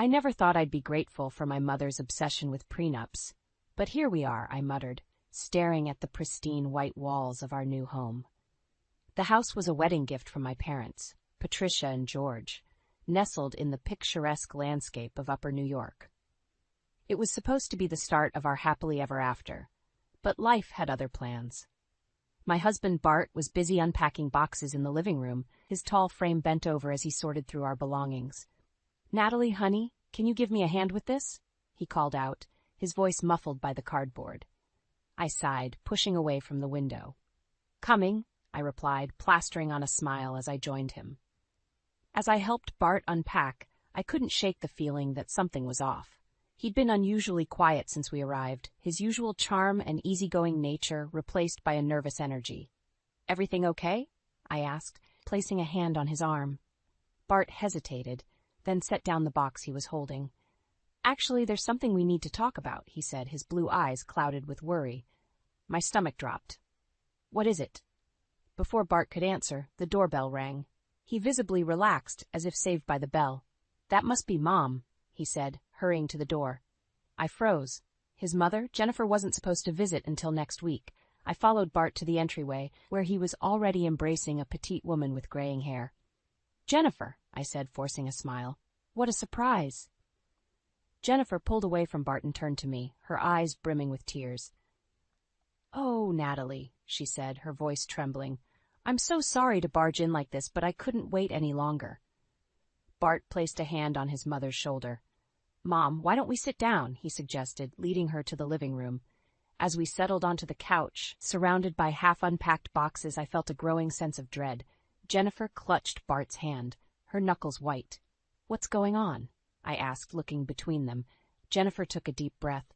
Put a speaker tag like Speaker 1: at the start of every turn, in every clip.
Speaker 1: I never thought I'd be grateful for my mother's obsession with prenups. But here we are, I muttered, staring at the pristine white walls of our new home. The house was a wedding gift from my parents, Patricia and George, nestled in the picturesque landscape of Upper New York. It was supposed to be the start of our happily ever after, but life had other plans. My husband Bart was busy unpacking boxes in the living room, his tall frame bent over as he sorted through our belongings. "Natalie, honey, can you give me a hand with this?" he called out, his voice muffled by the cardboard. I sighed, pushing away from the window. "Coming," I replied, plastering on a smile as I joined him. As I helped Bart unpack, I couldn't shake the feeling that something was off. He'd been unusually quiet since we arrived, his usual charm and easygoing nature replaced by a nervous energy. "Everything okay?" I asked, placing a hand on his arm. Bart hesitated, then set down the box he was holding. "Actually, there's something we need to talk about," he said, his blue eyes clouded with worry. My stomach dropped. "What is it?" Before Bart could answer, the doorbell rang. He visibly relaxed, as if saved by the bell. "That must be Mom," he said, hurrying to the door. I froze. His mother, Jennifer, wasn't supposed to visit until next week. I followed Bart to the entryway, where he was already embracing a petite woman with graying hair. "Jennifer," I said, forcing a smile. "What a surprise." Jennifer pulled away from Bart and turned to me, her eyes brimming with tears. "Oh, Natalie," she said, her voice trembling. "I'm so sorry to barge in like this, but I couldn't wait any longer." Bart placed a hand on his mother's shoulder. "Mom, why don't we sit down?" he suggested, leading her to the living room. As we settled onto the couch, surrounded by half-unpacked boxes, I felt a growing sense of dread. Jennifer clutched Bart's hand, her knuckles white. "What's going on?" I asked, looking between them. Jennifer took a deep breath.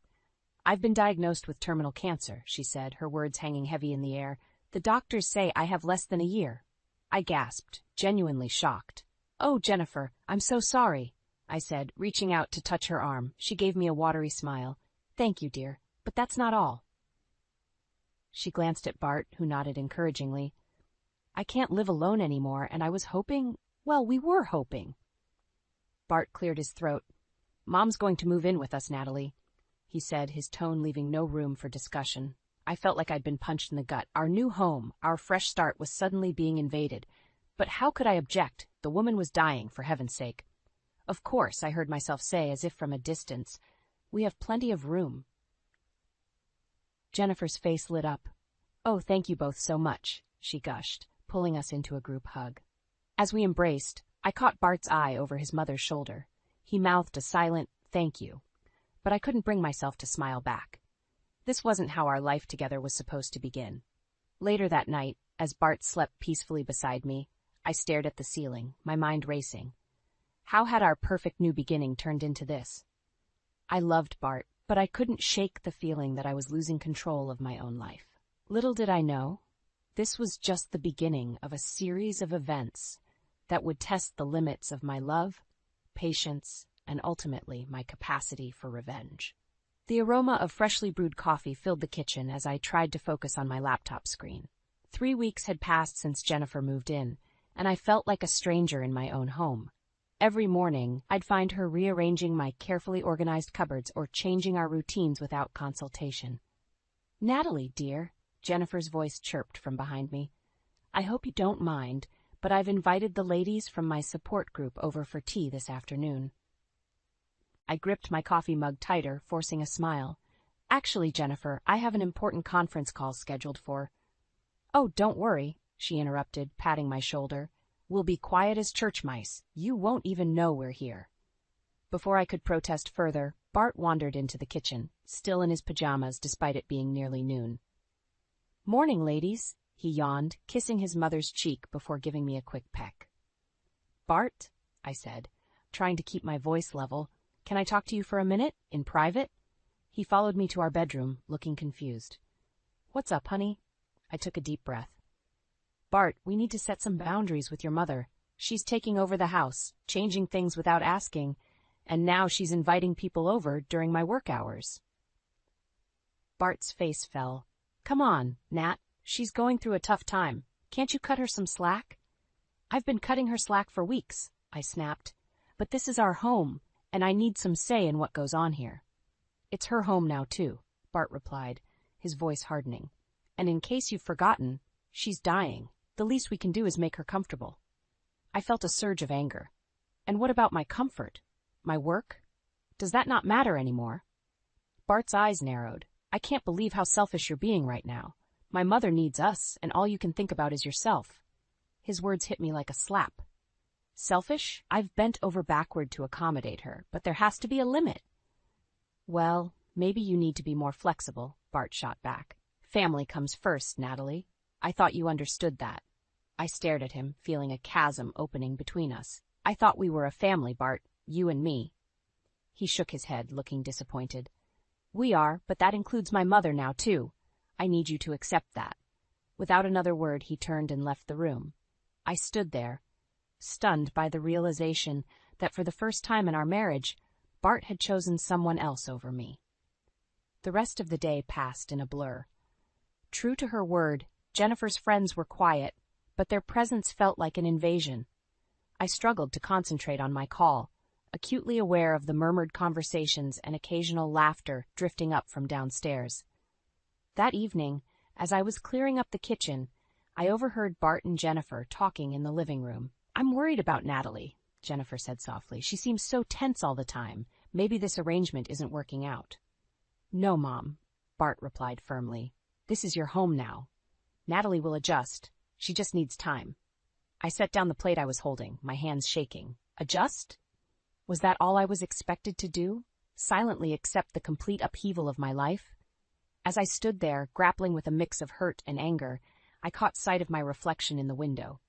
Speaker 1: "I've been diagnosed with terminal cancer," she said, her words hanging heavy in the air. "The doctors say I have less than a year." I gasped, genuinely shocked. "Oh, Jennifer, I'm so sorry," I said, reaching out to touch her arm. She gave me a watery smile. "Thank you, dear, but that's not all." She glanced at Bart, who nodded encouragingly. "I can't live alone anymore, and I was hoping, well, we were hoping." Bart cleared his throat. "Mom's going to move in with us, Natalie," he said, his tone leaving no room for discussion. I felt like I'd been punched in the gut. Our new home, our fresh start, was suddenly being invaded. But how could I object? The woman was dying, for heaven's sake. "Of course," I heard myself say, as if from a distance. "We have plenty of room." Jennifer's face lit up. "Oh, thank you both so much," she gushed, pulling us into a group hug. As we embraced, I caught Bart's eye over his mother's shoulder. He mouthed a silent "thank you," but I couldn't bring myself to smile back. This wasn't how our life together was supposed to begin. Later that night, as Bart slept peacefully beside me, I stared at the ceiling, my mind racing. How had our perfect new beginning turned into this? I loved Bart, but I couldn't shake the feeling that I was losing control of my own life. Little did I know, this was just the beginning of a series of events that would test the limits of my love, patience, and ultimately my capacity for revenge. The aroma of freshly brewed coffee filled the kitchen as I tried to focus on my laptop screen. 3 weeks had passed since Jennifer moved in, and I felt like a stranger in my own home. Every morning, I'd find her rearranging my carefully organized cupboards or changing our routines without consultation. "Natalie, dear," Jennifer's voice chirped from behind me. "I hope you don't mind, but I've invited the ladies from my support group over for tea this afternoon." I gripped my coffee mug tighter, forcing a smile. "Actually, Jennifer, I have an important conference call scheduled for—" "Oh, don't worry," she interrupted, patting my shoulder. "We'll be quiet as church mice. You won't even know we're here." Before I could protest further, Bart wandered into the kitchen, still in his pajamas despite it being nearly noon. "Morning, ladies," he yawned, kissing his mother's cheek before giving me a quick peck. "Bart," I said, trying to keep my voice level, "can I talk to you for a minute, in private?" He followed me to our bedroom, looking confused. "What's up, honey?" I took a deep breath. "Bart, we need to set some boundaries with your mother. She's taking over the house, changing things without asking, and now she's inviting people over during my work hours." Bart's face fell. "Come on, Nat. She's going through a tough time. Can't you cut her some slack?" "I've been cutting her slack for weeks," I snapped. "But this is our home, and I need some say in what goes on here. It's her home now, too, Bart replied, his voice hardening. And in case you've forgotten, she's dying. The least we can do is make her comfortable. I felt a surge of anger. And what about my comfort? My work? Does that not matter anymore? Bart's eyes narrowed. I can't believe how selfish you're being right now. My mother needs us, and all you can think about is yourself. His words hit me like a slap. Selfish? I've bent over backward to accommodate her, but there has to be a limit. Well, maybe you need to be more flexible, Bart shot back. Family comes first, Natalie. I thought you understood that. I stared at him, feeling a chasm opening between us. I thought we were a family, Bart, you and me. He shook his head, looking disappointed. We are, but that includes my mother now, too. I need you to accept that. Without another word, he turned and left the room. I stood there, stunned by the realization that for the first time in our marriage, Bart had chosen someone else over me. The rest of the day passed in a blur. True to her word, Jennifer's friends were quiet, but their presence felt like an invasion. I struggled to concentrate on my call, acutely aware of the murmured conversations and occasional laughter drifting up from downstairs. That evening, as I was clearing up the kitchen, I overheard Bart and Jennifer talking in the living room. I'm worried about Natalie, Jennifer said softly. She seems so tense all the time. Maybe this arrangement isn't working out. No, Mom, Bart replied firmly. This is your home now. Natalie will adjust. She just needs time. I set down the plate I was holding, my hands shaking. Adjust? Was that all I was expected to do? Silently accept the complete upheaval of my life? As I stood there, grappling with a mix of hurt and anger, I caught sight of my reflection in the window.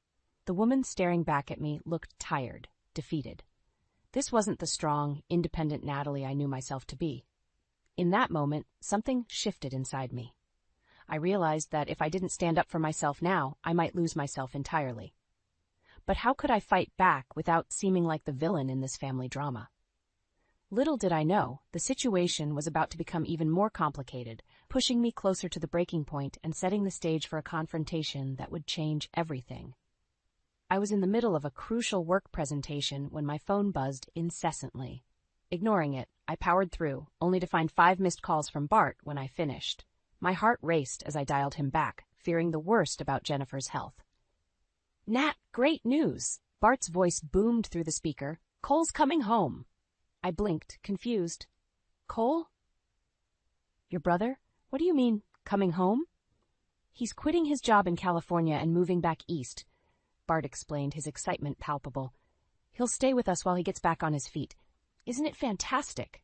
Speaker 1: The woman staring back at me looked tired, defeated. This wasn't the strong, independent Natalie I knew myself to be. In that moment, something shifted inside me. I realized that if I didn't stand up for myself now, I might lose myself entirely. But how could I fight back without seeming like the villain in this family drama? Little did I know, the situation was about to become even more complicated, pushing me closer to the breaking point and setting the stage for a confrontation that would change everything. I was in the middle of a crucial work presentation when my phone buzzed incessantly. Ignoring it, I powered through, only to find 5 missed calls from Bart when I finished. My heart raced as I dialed him back, fearing the worst about Jennifer's health. Nat, great news! Bart's voice boomed through the speaker. Cole's coming home. I blinked, confused. Cole? Your brother? What do you mean, coming home? He's quitting his job in California and moving back east, Bart explained, his excitement palpable. He'll stay with us while he gets back on his feet. Isn't it fantastic?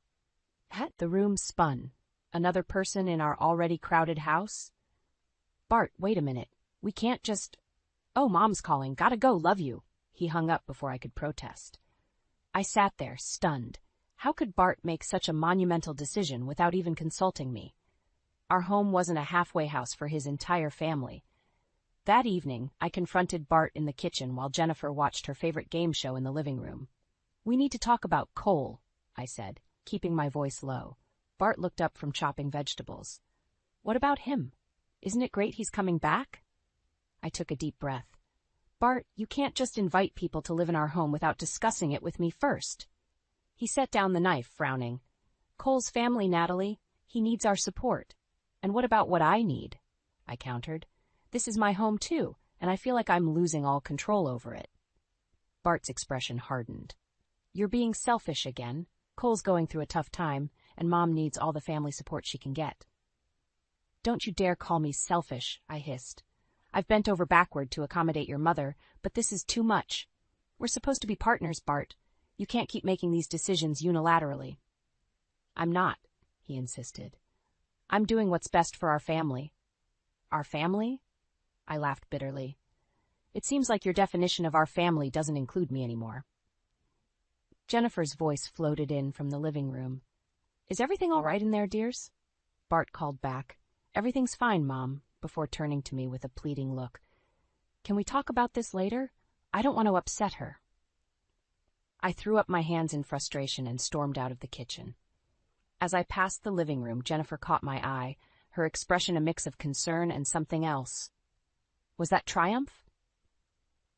Speaker 1: The room spun. Another person in our already crowded house? Bart, wait a minute. We can't just... Oh, Mom's calling. Gotta go, love you. He hung up before I could protest. I sat there, stunned. How could Bart make such a monumental decision without even consulting me? Our home wasn't a halfway house for his entire family. That evening, I confronted Bart in the kitchen while Jennifer watched her favorite game show in the living room. We need to talk about Cole, I said, keeping my voice low. Bart looked up from chopping vegetables. What about him? Isn't it great he's coming back? I took a deep breath. Bart, you can't just invite people to live in our home without discussing it with me first. He set down the knife, frowning. Cole's family, Natalie. He needs our support. And what about what I need? I countered. This is my home, too, and I feel like I'm losing all control over it. Bart's expression hardened. You're being selfish again. Cole's going through a tough time, and Mom needs all the family support she can get. Don't you dare call me selfish, I hissed. I've bent over backward to accommodate your mother, but this is too much. We're supposed to be partners, Bart. You can't keep making these decisions unilaterally. I'm not, he insisted. I'm doing what's best for our family. Our family? I laughed bitterly. It seems like your definition of our family doesn't include me anymore. Jennifer's voice floated in from the living room. Is everything all right in there, dears? Bart called back. Everything's fine, Mom, before turning to me with a pleading look. Can we talk about this later? I don't want to upset her. I threw up my hands in frustration and stormed out of the kitchen. As I passed the living room, Jennifer caught my eye, her expression a mix of concern and something else. Was that triumph?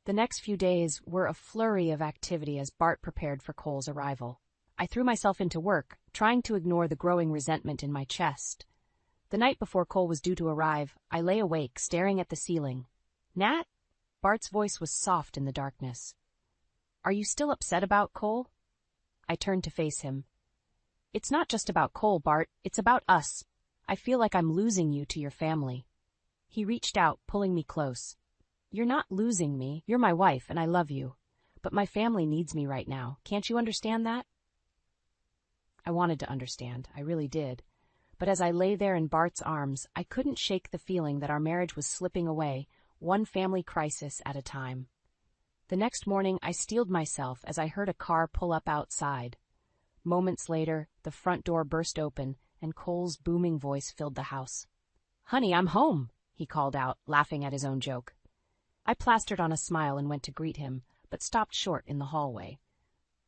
Speaker 1: The next few days were a flurry of activity as Bart prepared for Cole's arrival. I I threw myself into work, trying to ignore the growing resentment in my chest. The night before Cole was due to arrive, I lay awake, staring at the ceiling. "Nat?" Bart's voice was soft in the darkness. "Are you still upset about Cole?" I turned to face him. "It's not just about Cole, Bart. It's about us. I feel like I'm losing you to your family." He reached out, pulling me close. "You're not losing me. You're my wife, and I love you. But my family needs me right now. Can't you understand that?" I wanted to understand. I really did. But as I lay there in Bart's arms, I couldn't shake the feeling that our marriage was slipping away, one family crisis at a time. The next morning, I steeled myself as I heard a car pull up outside. Moments later, the front door burst open, and Cole's booming voice filled the house. "Honey, I'm home," he called out, laughing at his own joke. I plastered on a smile and went to greet him, but stopped short in the hallway.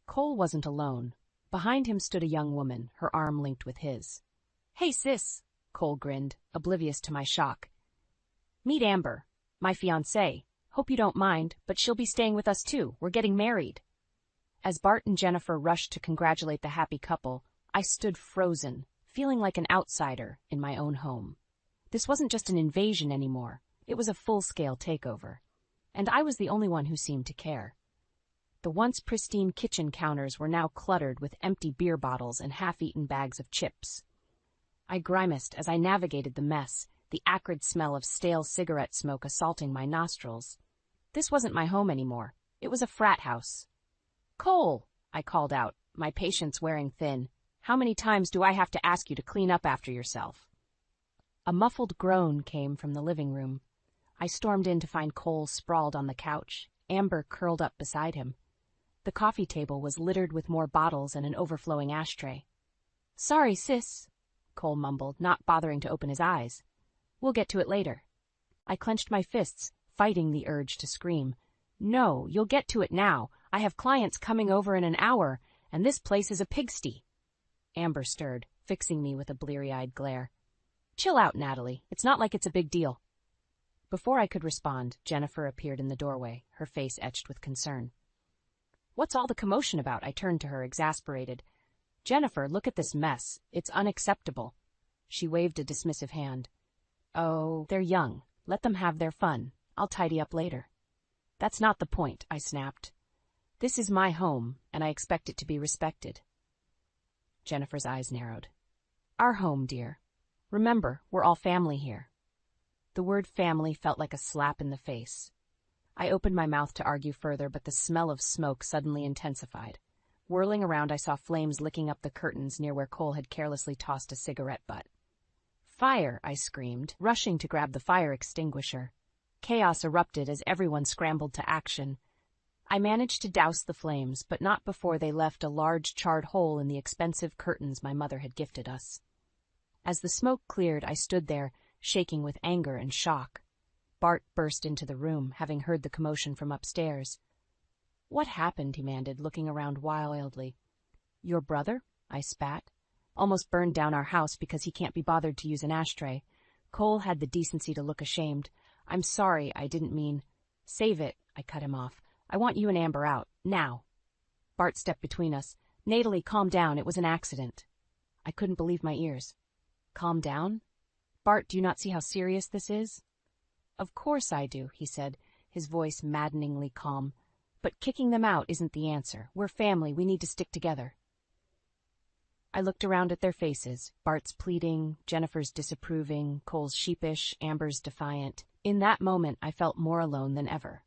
Speaker 1: Cole wasn't alone. Behind him stood a young woman, her arm linked with his. "Hey, sis," Cole grinned, oblivious to my shock. "Meet Amber, my fiancée. Hope you don't mind, but she'll be staying with us too. We're getting married." As Bart and Jennifer rushed to congratulate the happy couple, I stood frozen, feeling like an outsider in my own home. This wasn't just an invasion anymore. It was a full-scale takeover. And I was the only one who seemed to care. The once pristine kitchen counters were now cluttered with empty beer bottles and half-eaten bags of chips. I grimaced as I navigated the mess, the acrid smell of stale cigarette smoke assaulting my nostrils. This wasn't my home anymore. It was a frat house. "Cole," I called out, my patience wearing thin. "How many times do I have to ask you to clean up after yourself?" A muffled groan came from the living room. I stormed in to find Cole sprawled on the couch, Amber curled up beside him. The coffee table was littered with more bottles and an overflowing ashtray. "Sorry, sis," Cole mumbled, not bothering to open his eyes. "We'll get to it later." I clenched my fists, fighting the urge to scream. "No, you'll get to it now. I have clients coming over in an hour, and this place is a pigsty." Amber stirred, fixing me with a bleary-eyed glare. "Chill out, Natalie. It's not like it's a big deal." Before I could respond, Jennifer appeared in the doorway, her face etched with concern. "What's all the commotion about?" I turned to her, exasperated. "Jennifer, look at this mess. It's unacceptable." She waved a dismissive hand. "Oh, they're young. Let them have their fun. I'll tidy up later." "That's not the point," I snapped. "This is my home, and I expect it to be respected." Jennifer's eyes narrowed. "Our home, dear. Remember, we're all family here." The word family felt like a slap in the face. I opened my mouth to argue further, but the smell of smoke suddenly intensified. Whirling around, I saw flames licking up the curtains near where Cole had carelessly tossed a cigarette butt. "Fire!" I screamed, rushing to grab the fire extinguisher. Chaos erupted as everyone scrambled to action. I managed to douse the flames, but not before they left a large charred hole in the expensive curtains my mother had gifted us. As the smoke cleared, I stood there, shaking with anger and shock. Bart burst into the room, having heard the commotion from upstairs. "What happened?" he demanded, looking around wildly. "Your brother?" I spat. "Almost burned down our house because he can't be bothered to use an ashtray." Cole had the decency to look ashamed. "I'm sorry, I didn't mean—" "Save it," I cut him off. "I want you and Amber out, now." Bart stepped between us. "Natalie, calm down, it was an accident." I couldn't believe my ears. "Calm down? Bart, do you not see how serious this is?" "Of course I do," he said, his voice maddeningly calm. "But kicking them out isn't the answer. We're family, we need to stick together." I looked around at their faces, Bart's pleading, Jennifer's disapproving, Cole's sheepish, Amber's defiant. In that moment, I felt more alone than ever.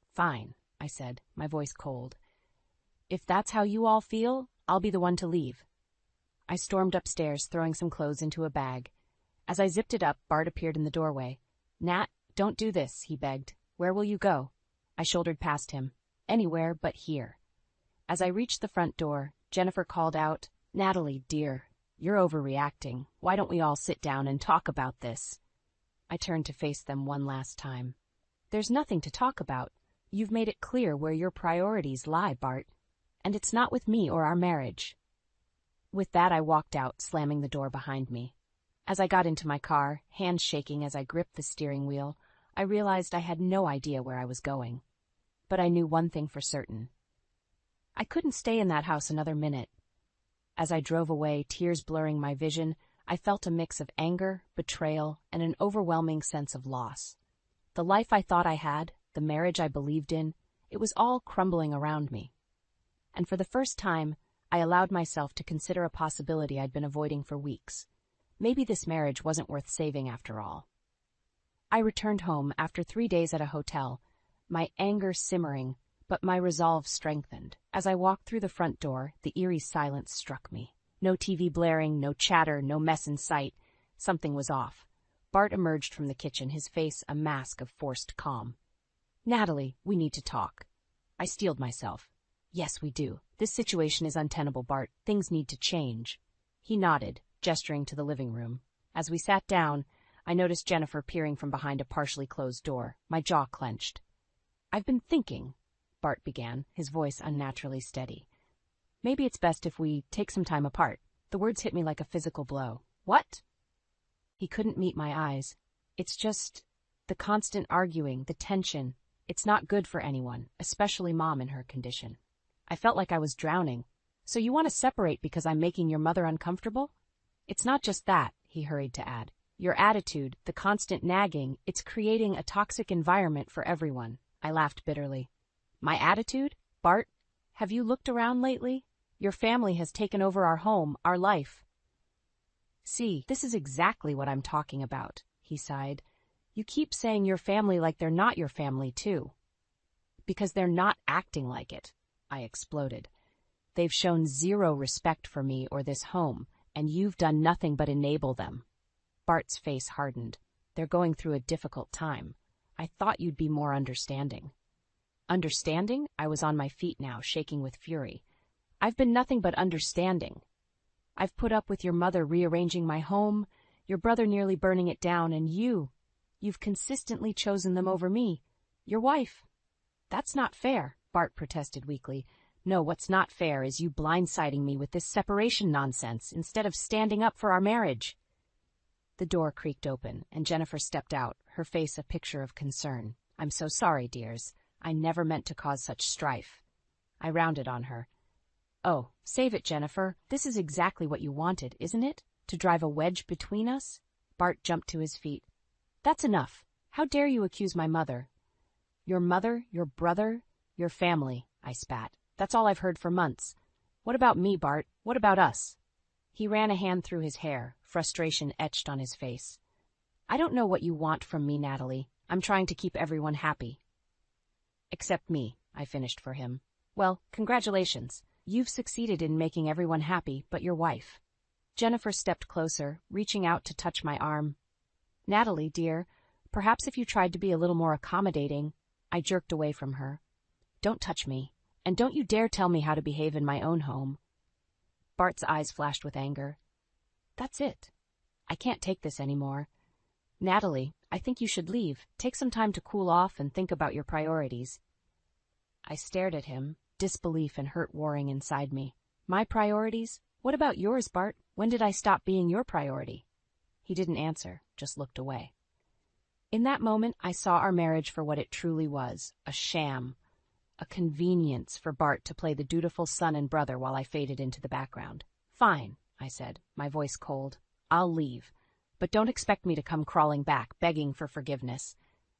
Speaker 1: "Fine," I said, my voice cold. "If that's how you all feel, I'll be the one to leave." I stormed upstairs, throwing some clothes into a bag. As I zipped it up, Bart appeared in the doorway. "Nat, don't do this," he begged. "Where will you go?" I shouldered past him. "Anywhere but here." As I reached the front door, Jennifer called out, "Natalie, dear, you're overreacting. Why don't we all sit down and talk about this?" I turned to face them one last time. "There's nothing to talk about. You've made it clear where your priorities lie, Bart. And it's not with me or our marriage." With that, I walked out, slamming the door behind me. As I got into my car, hands shaking as I gripped the steering wheel, I realized I had no idea where I was going. But I knew one thing for certain. I couldn't stay in that house another minute. As I drove away, tears blurring my vision, I felt a mix of anger, betrayal, and an overwhelming sense of loss. The life I thought I had, the marriage I believed in, it was all crumbling around me. And for the first time, I allowed myself to consider a possibility I'd been avoiding for weeks. Maybe this marriage wasn't worth saving after all. I returned home after 3 days at a hotel, my anger simmering, but my resolve strengthened. As I walked through the front door, the eerie silence struck me. No TV blaring, no chatter, no mess in sight. Something was off. Bart emerged from the kitchen, his face a mask of forced calm. "Natalie, we need to talk." I steeled myself. "Yes, we do. This situation is untenable, Bart. Things need to change." He nodded, gesturing to the living room. As we sat down, I noticed Jennifer peering from behind a partially closed door. My jaw clenched. "I've been thinking," Bart began, his voice unnaturally steady. "Maybe it's best if we take some time apart." The words hit me like a physical blow. "What?" He couldn't meet my eyes. "It's just the constant arguing, the tension. It's not good for anyone, especially Mom in her condition." I felt like I was drowning. "So you want to separate because I'm making your mother uncomfortable?" "It's not just that," he hurried to add. "Your attitude, the constant nagging, it's creating a toxic environment for everyone." I laughed bitterly. "My attitude? Bart, have you looked around lately? Your family has taken over our home, our life." "See, this is exactly what I'm talking about," he sighed. "You keep saying your family like they're not your family, too." "Because they're not acting like it," I exploded. "They've shown zero respect for me or this home, and you've done nothing but enable them." Bart's face hardened. "They're going through a difficult time. I thought you'd be more understanding." Understanding? I was on my feet now, shaking with fury. "I've been nothing but understanding. I've put up with your mother rearranging my home, your brother nearly burning it down, and you've consistently chosen them over me, your wife." "That's not fair," Bart protested weakly. "No, what's not fair is you blindsiding me with this separation nonsense instead of standing up for our marriage." The door creaked open, and Jennifer stepped out, her face a picture of concern. "I'm so sorry, dears. I never meant to cause such strife." I rounded on her. "Oh, save it, Jennifer. This is exactly what you wanted, isn't it? To drive a wedge between us?" Bart jumped to his feet. "That's enough. How dare you accuse my mother?" "Your mother, your brother, your family," I spat. "That's all I've heard for months. What about me, Bart? What about us?" He ran a hand through his hair, frustration etched on his face. "I don't know what you want from me, Natalie. I'm trying to keep everyone happy." "Except me," I finished for him. "Well, congratulations. You've succeeded in making everyone happy but your wife." Jennifer stepped closer, reaching out to touch my arm. "Natalie, dear, perhaps if you tried to be a little more accommodating." I jerked away from her. "Don't touch me, and don't you dare tell me how to behave in my own home." Bart's eyes flashed with anger. "That's it. I can't take this anymore. Natalie, I think you should leave. Take some time to cool off and think about your priorities." I stared at him, disbelief and hurt warring inside me. "My priorities? What about yours, Bart? When did I stop being your priority?" He didn't answer, just looked away. In that moment, I saw our marriage for what it truly was, a sham, a convenience for Bart to play the dutiful son and brother while I faded into the background. "Fine," I said, my voice cold. "I'll leave. But don't expect me to come crawling back, begging for forgiveness.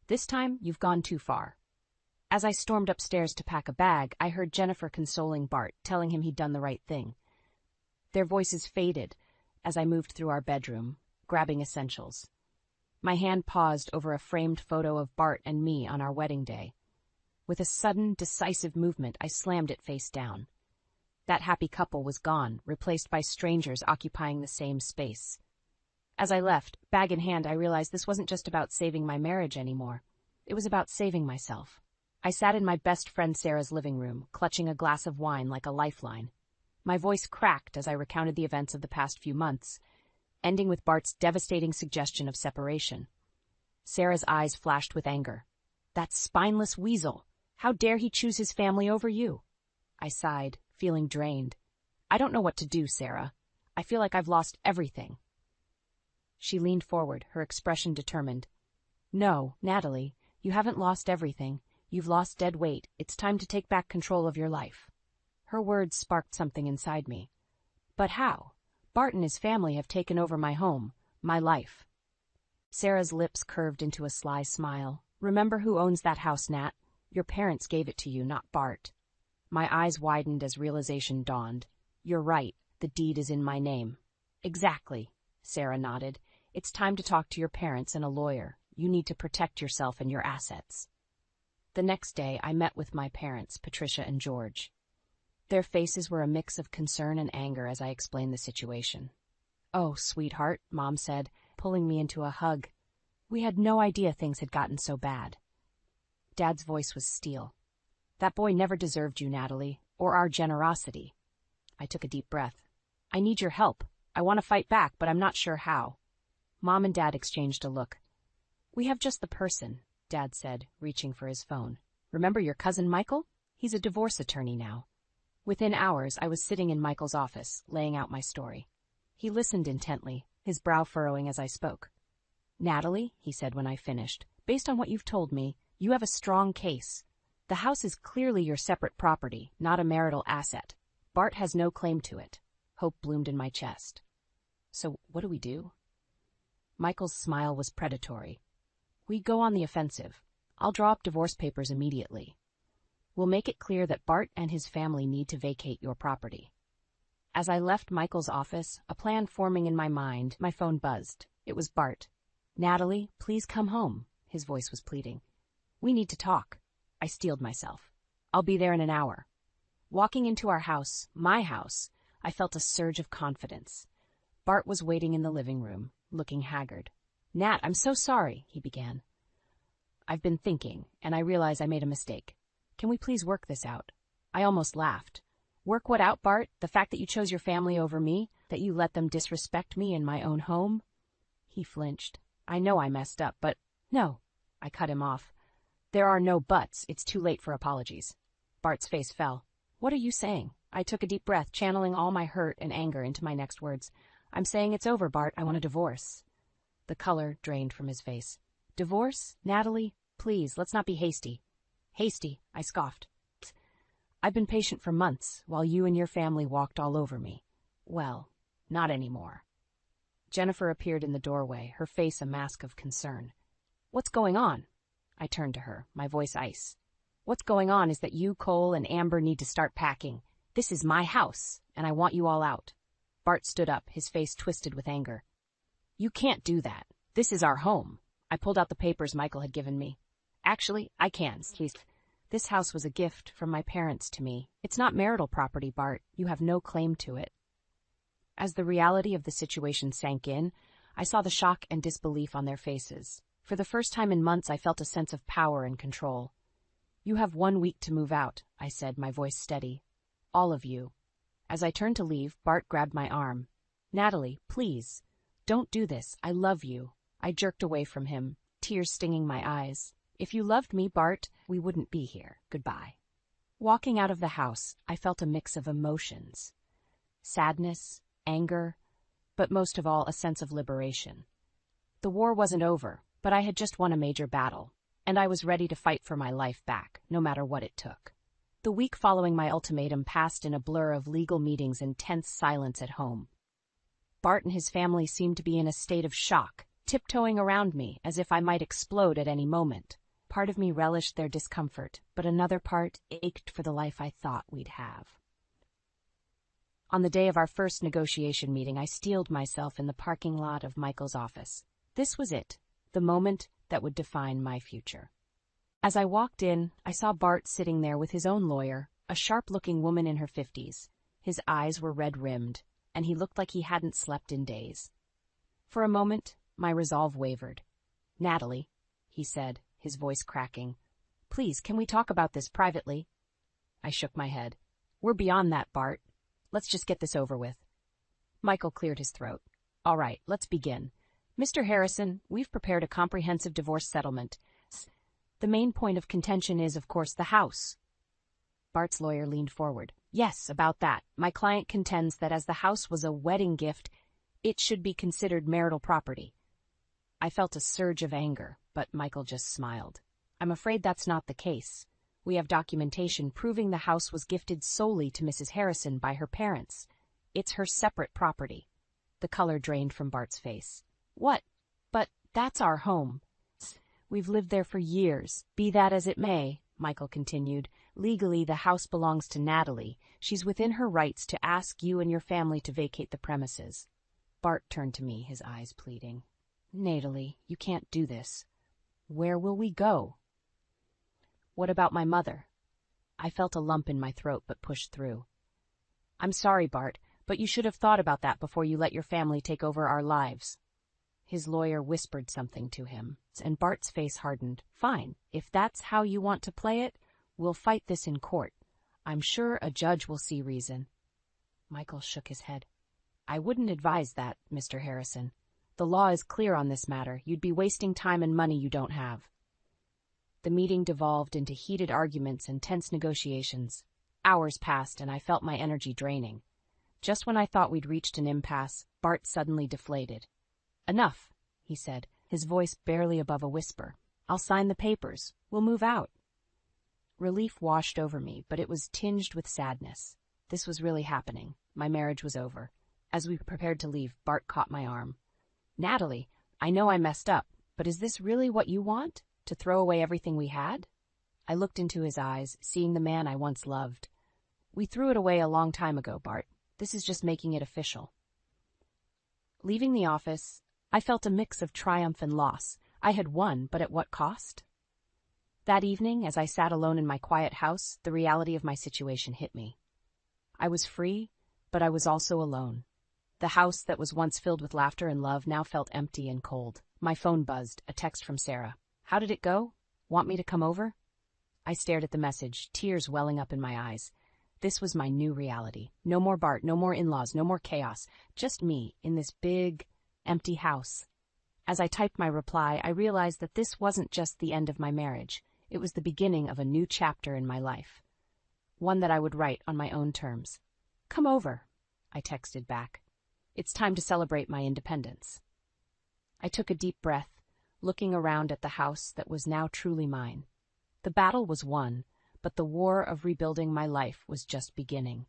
Speaker 1: This time, you've gone too far." As I stormed upstairs to pack a bag, I heard Jennifer consoling Bart, telling him he'd done the right thing. Their voices faded as I moved through our bedroom, grabbing essentials. My hand paused over a framed photo of Bart and me on our wedding day. With a sudden, decisive movement, I slammed it face down. That happy couple was gone, replaced by strangers occupying the same space. As I left, bag in hand, I realized this wasn't just about saving my marriage anymore. It was about saving myself. I sat in my best friend Sarah's living room, clutching a glass of wine like a lifeline. My voice cracked as I recounted the events of the past few months, ending with Bart's devastating suggestion of separation. Sarah's eyes flashed with anger. "That spineless weasel! How dare he choose his family over you?" I sighed, feeling drained. "I don't know what to do, Sarah. I feel like I've lost everything." She leaned forward, her expression determined. "No, Natalie, you haven't lost everything. You've lost dead weight. It's time to take back control of your life." Her words sparked something inside me. But how? Bart and his family have taken over my home, my life. Sarah's lips curved into a sly smile. Remember who owns that house, Nat? Your parents gave it to you, not Bart. My eyes widened as realization dawned. You're right, the deed is in my name. Exactly, Sarah nodded. It's time to talk to your parents and a lawyer. You need to protect yourself and your assets. The next day, I met with my parents, Patricia and George. Their faces were a mix of concern and anger as I explained the situation. Oh, sweetheart, Mom said, pulling me into a hug. We had no idea things had gotten so bad. Dad's voice was steel. That boy never deserved you, Natalie, or our generosity. I took a deep breath. I need your help. I want to fight back, but I'm not sure how. Mom and Dad exchanged a look. We have just the person, Dad said, reaching for his phone. Remember your cousin Michael? He's a divorce attorney now. Within hours, I was sitting in Michael's office, laying out my story. He listened intently, his brow furrowing as I spoke. Natalie, he said when I finished, based on what you've told me, you have a strong case. The house is clearly your separate property, not a marital asset. Bart has no claim to it. Hope bloomed in my chest. So what do we do? Michael's smile was predatory. We go on the offensive. I'll draw up divorce papers immediately. We'll make it clear that Bart and his family need to vacate your property. As I left Michael's office, a plan forming in my mind, my phone buzzed. It was Bart. Natalie, please come home, his voice was pleading. We need to talk. I steeled myself. I'll be there in an hour. Walking into our house, my house, I felt a surge of confidence. Bart was waiting in the living room, looking haggard. Nat, I'm so sorry, he began. I've been thinking, and I realize I made a mistake. Can we please work this out? I almost laughed. Work what out, Bart? The fact that you chose your family over me? That you let them disrespect me in my own home? He flinched. I know I messed up, but no. I cut him off. There are no buts. It's too late for apologies. Bart's face fell. What are you saying? I took a deep breath, channeling all my hurt and anger into my next words. I'm saying it's over, Bart. I want a divorce. The color drained from his face. Divorce? Natalie? Please, let's not be hasty. Hasty, I scoffed. I've been patient for months, while you and your family walked all over me. Well, not anymore. Jennifer appeared in the doorway, her face a mask of concern. What's going on? I turned to her, my voice ice. What's going on is that you, Cole, and Amber need to start packing. This is my house, and I want you all out. Bart stood up, his face twisted with anger. You can't do that. This is our home. I pulled out the papers Michael had given me. Actually, I can, please. This house was a gift from my parents to me. It's not marital property, Bart. You have no claim to it. As the reality of the situation sank in, I saw the shock and disbelief on their faces. For the first time in months, I felt a sense of power and control. You have 1 week to move out, I said, my voice steady. All of you. As I turned to leave, Bart grabbed my arm. Natalie, please. Don't do this. I love you. I jerked away from him, tears stinging my eyes. If you loved me, Bart, we wouldn't be here. Goodbye. Walking out of the house, I felt a mix of emotions. Sadness, anger, but most of all, a sense of liberation. The war wasn't over, but I had just won a major battle, and I was ready to fight for my life back, no matter what it took. The week following my ultimatum passed in a blur of legal meetings and tense silence at home. Bart and his family seemed to be in a state of shock, tiptoeing around me as if I might explode at any moment. Part of me relished their discomfort, but another part ached for the life I thought we'd have. On the day of our first negotiation meeting, I steeled myself in the parking lot of Michael's office. This was it, the moment that would define my future. As I walked in, I saw Bart sitting there with his own lawyer, a sharp-looking woman in her 50s. His eyes were red-rimmed, and he looked like he hadn't slept in days. For a moment, my resolve wavered. Natalie, he said, his voice cracking, please, can we talk about this privately? I shook my head. We're beyond that, Bart. Let's just get this over with. Michael cleared his throat. All right, let's begin. Mr. Harrison, we've prepared a comprehensive divorce settlement. The main point of contention is, of course, the house. Bart's lawyer leaned forward. Yes, about that. My client contends that as the house was a wedding gift, it should be considered marital property. I felt a surge of anger, but Michael just smiled. I'm afraid that's not the case. We have documentation proving the house was gifted solely to Mrs. Harrison by her parents. It's her separate property. The color drained from Bart's face. What? But that's our home. We've lived there for years. Be that as it may, Michael continued, legally the house belongs to Natalie. She's within her rights to ask you and your family to vacate the premises. Bart turned to me, his eyes pleading. Natalie, you can't do this. Where will we go? What about my mother? I felt a lump in my throat but pushed through. I'm sorry, Bart, but you should have thought about that before you let your family take over our lives. His lawyer whispered something to him, and Bart's face hardened. Fine, if that's how you want to play it, we'll fight this in court. I'm sure a judge will see reason. Michael shook his head. I wouldn't advise that, Mr. Harrison. The law is clear on this matter. You'd be wasting time and money you don't have. The meeting devolved into heated arguments and tense negotiations. Hours passed and I felt my energy draining. Just when I thought we'd reached an impasse, Bart suddenly deflated. Enough, he said, his voice barely above a whisper. I'll sign the papers. We'll move out. Relief washed over me, but it was tinged with sadness. This was really happening. My marriage was over. As we prepared to leave, Bart caught my arm. Natalie, I know I messed up, but is this really what you want? To throw away everything we had? I looked into his eyes, seeing the man I once loved. We threw it away a long time ago, Bart. This is just making it official. Leaving the office, I felt a mix of triumph and loss. I had won, but at what cost? That evening, as I sat alone in my quiet house, the reality of my situation hit me. I was free, but I was also alone. The house that was once filled with laughter and love now felt empty and cold. My phone buzzed, a text from Sarah. How did it go? Want me to come over? I stared at the message, tears welling up in my eyes. This was my new reality. No more Bart, no more in-laws, no more chaos. Just me, in this big, empty house. As I typed my reply, I realized that this wasn't just the end of my marriage. It was the beginning of a new chapter in my life. One that I would write on my own terms. Come over, I texted back. It's time to celebrate my independence. I took a deep breath, looking around at the house that was now truly mine. The battle was won, but the war of rebuilding my life was just beginning.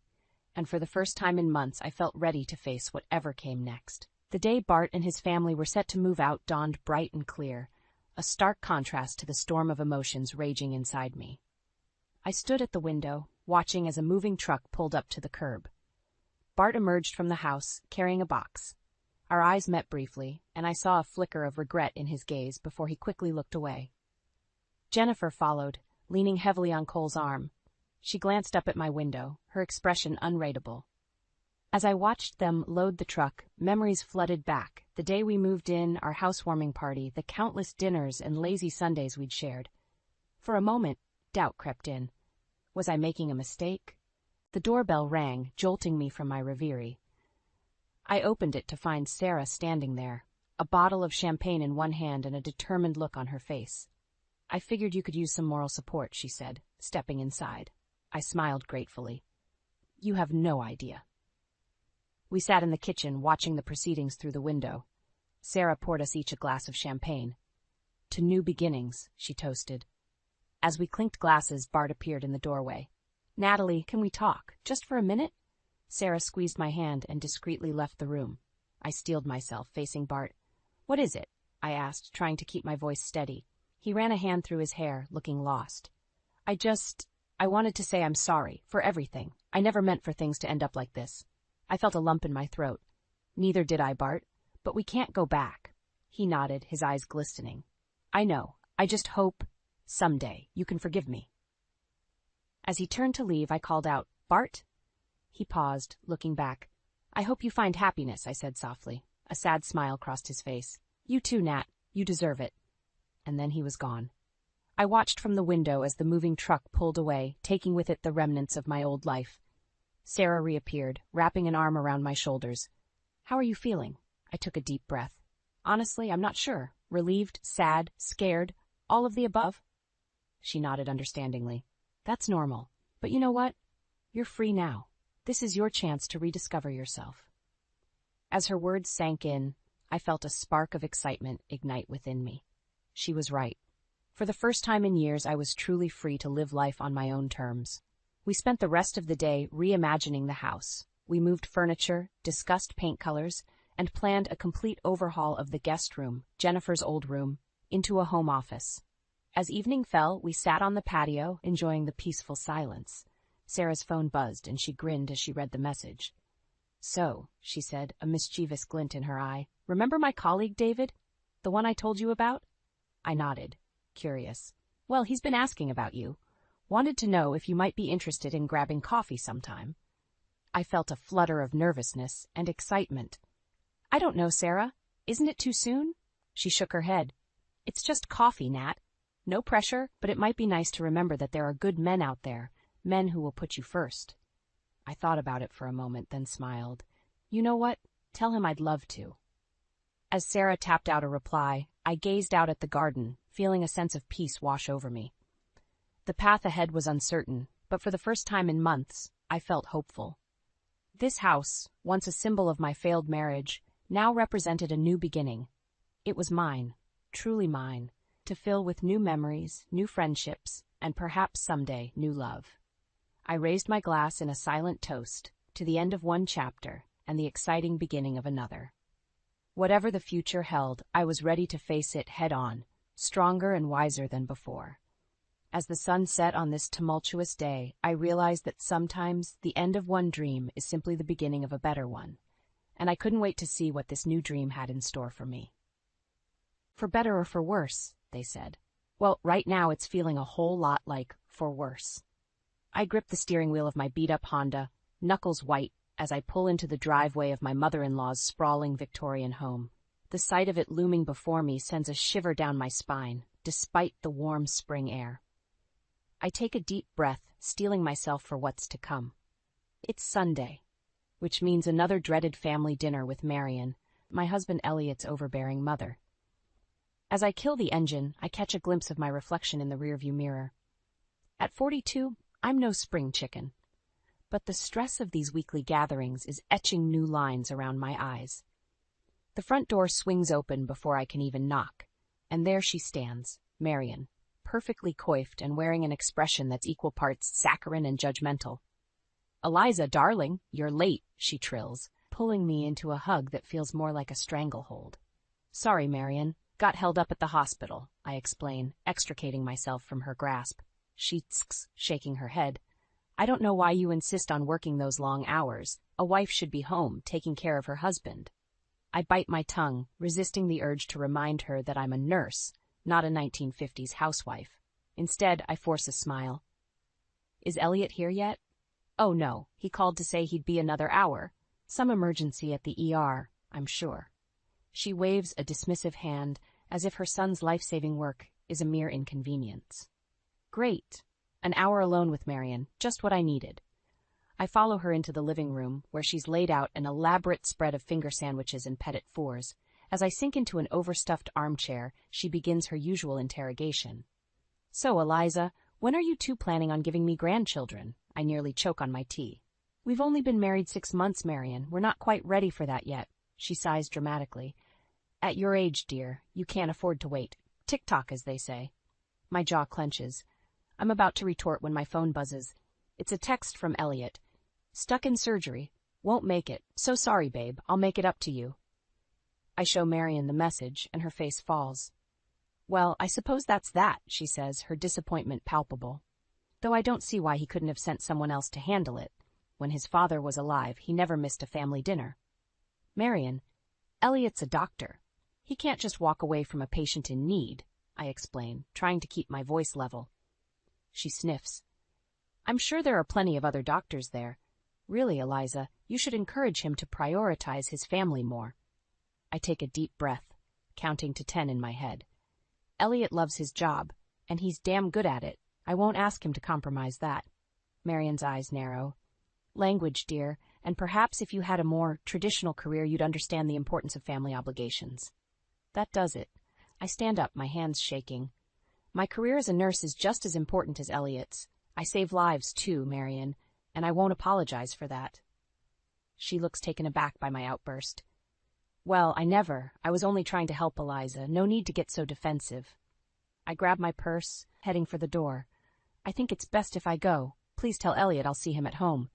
Speaker 1: And for the first time in months, I felt ready to face whatever came next. The day Bart and his family were set to move out dawned bright and clear, a stark contrast to the storm of emotions raging inside me. I stood at the window, watching as a moving truck pulled up to the curb. Bart emerged from the house, carrying a box. Our eyes met briefly, and I saw a flicker of regret in his gaze before he quickly looked away. Jennifer followed, leaning heavily on Cole's arm. She glanced up at my window, her expression unreadable. As I watched them load the truck, memories flooded back. The day we moved in, our housewarming party, the countless dinners and lazy Sundays we'd shared. For a moment, doubt crept in. Was I making a mistake? The doorbell rang, jolting me from my reverie. I opened it to find Sarah standing there, a bottle of champagne in one hand and a determined look on her face. I figured you could use some moral support, she said, stepping inside. I smiled gratefully. You have no idea. We sat in the kitchen, watching the proceedings through the window. Sarah poured us each a glass of champagne. To new beginnings, she toasted. As we clinked glasses, Bart appeared in the doorway. Natalie, can we talk, just for a minute? Sarah squeezed my hand and discreetly left the room. I steeled myself, facing Bart. What is it? I asked, trying to keep my voice steady. He ran a hand through his hair, looking lost. I wanted to say I'm sorry, for everything. I never meant for things to end up like this. I felt a lump in my throat. Neither did I, Bart. But we can't go back. He nodded, his eyes glistening. I know. I just hope, someday, you can forgive me. As he turned to leave, I called out, Bart? He paused, looking back. I hope you find happiness, I said softly. A sad smile crossed his face. You too, Nat. You deserve it. And then he was gone. I watched from the window as the moving truck pulled away, taking with it the remnants of my old life. Sarah reappeared, wrapping an arm around my shoulders. How are you feeling? I took a deep breath. Honestly, I'm not sure. Relieved, sad, scared, all of the above? She nodded understandingly. That's normal. But you know what? You're free now. This is your chance to rediscover yourself. As her words sank in, I felt a spark of excitement ignite within me. She was right. For the first time in years, I was truly free to live life on my own terms. We spent the rest of the day reimagining the house. We moved furniture, discussed paint colors, and planned a complete overhaul of the guest room, Jennifer's old room, into a home office. As evening fell, we sat on the patio, enjoying the peaceful silence. Sarah's phone buzzed, and she grinned as she read the message. "So," she said, a mischievous glint in her eye, "remember my colleague, David? The one I told you about?" I nodded, curious. "Well, he's been asking about you. Wanted to know if you might be interested in grabbing coffee sometime." I felt a flutter of nervousness and excitement. "I don't know, Sarah. Isn't it too soon?" She shook her head. "It's just coffee, Nat. No pressure, but it might be nice to remember that there are good men out there, men who will put you first." I thought about it for a moment, then smiled. "You know what? Tell him I'd love to." As Sarah tapped out a reply, I gazed out at the garden, feeling a sense of peace wash over me. The path ahead was uncertain, but for the first time in months, I felt hopeful. This house, once a symbol of my failed marriage, now represented a new beginning. It was mine, truly mine, to fill with new memories, new friendships, and perhaps someday new love. I raised my glass in a silent toast to the end of one chapter and the exciting beginning of another. Whatever the future held, I was ready to face it head-on, stronger and wiser than before. As the sun set on this tumultuous day, I realized that sometimes the end of one dream is simply the beginning of a better one, and I couldn't wait to see what this new dream had in store for me. "For better or for worse," they said. Well, right now it's feeling a whole lot like for worse. I grip the steering wheel of my beat-up Honda, knuckles white, as I pull into the driveway of my mother-in-law's sprawling Victorian home. The sight of it looming before me sends a shiver down my spine, despite the warm spring air. I take a deep breath, steeling myself for what's to come. It's Sunday, which means another dreaded family dinner with Marion, my husband Elliot's overbearing mother. As I kill the engine, I catch a glimpse of my reflection in the rearview mirror. At 42, I'm no spring chicken. But the stress of these weekly gatherings is etching new lines around my eyes. The front door swings open before I can even knock, and there she stands, Marion, perfectly coiffed and wearing an expression that's equal parts saccharine and judgmental. "Eliza, darling, you're late," she trills, pulling me into a hug that feels more like a stranglehold. "Sorry, Marion. Got held up at the hospital," I explain, extricating myself from her grasp. She tsk, shaking her head. "I don't know why you insist on working those long hours. A wife should be home, taking care of her husband." I bite my tongue, resisting the urge to remind her that I'm a nurse, not a 1950s housewife. Instead, I force a smile. "Is Elliot here yet?" "Oh, no. He called to say he'd be another hour. Some emergency at the ER, I'm sure." She waves a dismissive hand, as if her son's life-saving work is a mere inconvenience. Great. An hour alone with Marion, just what I needed. I follow her into the living room, where she's laid out an elaborate spread of finger sandwiches and petit fours. As I sink into an overstuffed armchair, she begins her usual interrogation. "So, Eliza, when are you two planning on giving me grandchildren?" I nearly choke on my tea. "We've only been married 6 months, Marion. We're not quite ready for that yet," she sighs dramatically. "At your age, dear, you can't afford to wait. Tick-tock, as they say." My jaw clenches. I'm about to retort when my phone buzzes. It's a text from Elliot. "Stuck in surgery. Won't make it. So sorry, babe. I'll make it up to you." I show Marion the message, and her face falls. "Well, I suppose that's that," she says, her disappointment palpable. Though I don't see why he couldn't have sent someone else to handle it. When his father was alive, he never missed a family dinner. "Marion, Elliot's a doctor. He can't just walk away from a patient in need," I explain, trying to keep my voice level. She sniffs. "I'm sure there are plenty of other doctors there. Really, Eliza, you should encourage him to prioritize his family more." I take a deep breath, counting to 10 in my head. Elliot loves his job, and he's damn good at it. I won't ask him to compromise that. Marion's eyes narrow. "Language, dear, and perhaps if you had a more traditional career you'd understand the importance of family obligations." That does it. I stand up, my hands shaking. My career as a nurse is just as important as Elliot's. I save lives, too, Marion, and I won't apologize for that. She looks taken aback by my outburst. "Well, I was only trying to help, Eliza. No need to get so defensive." I grab my purse, heading for the door. "I think it's best if I go. Please tell Elliot I'll see him at home."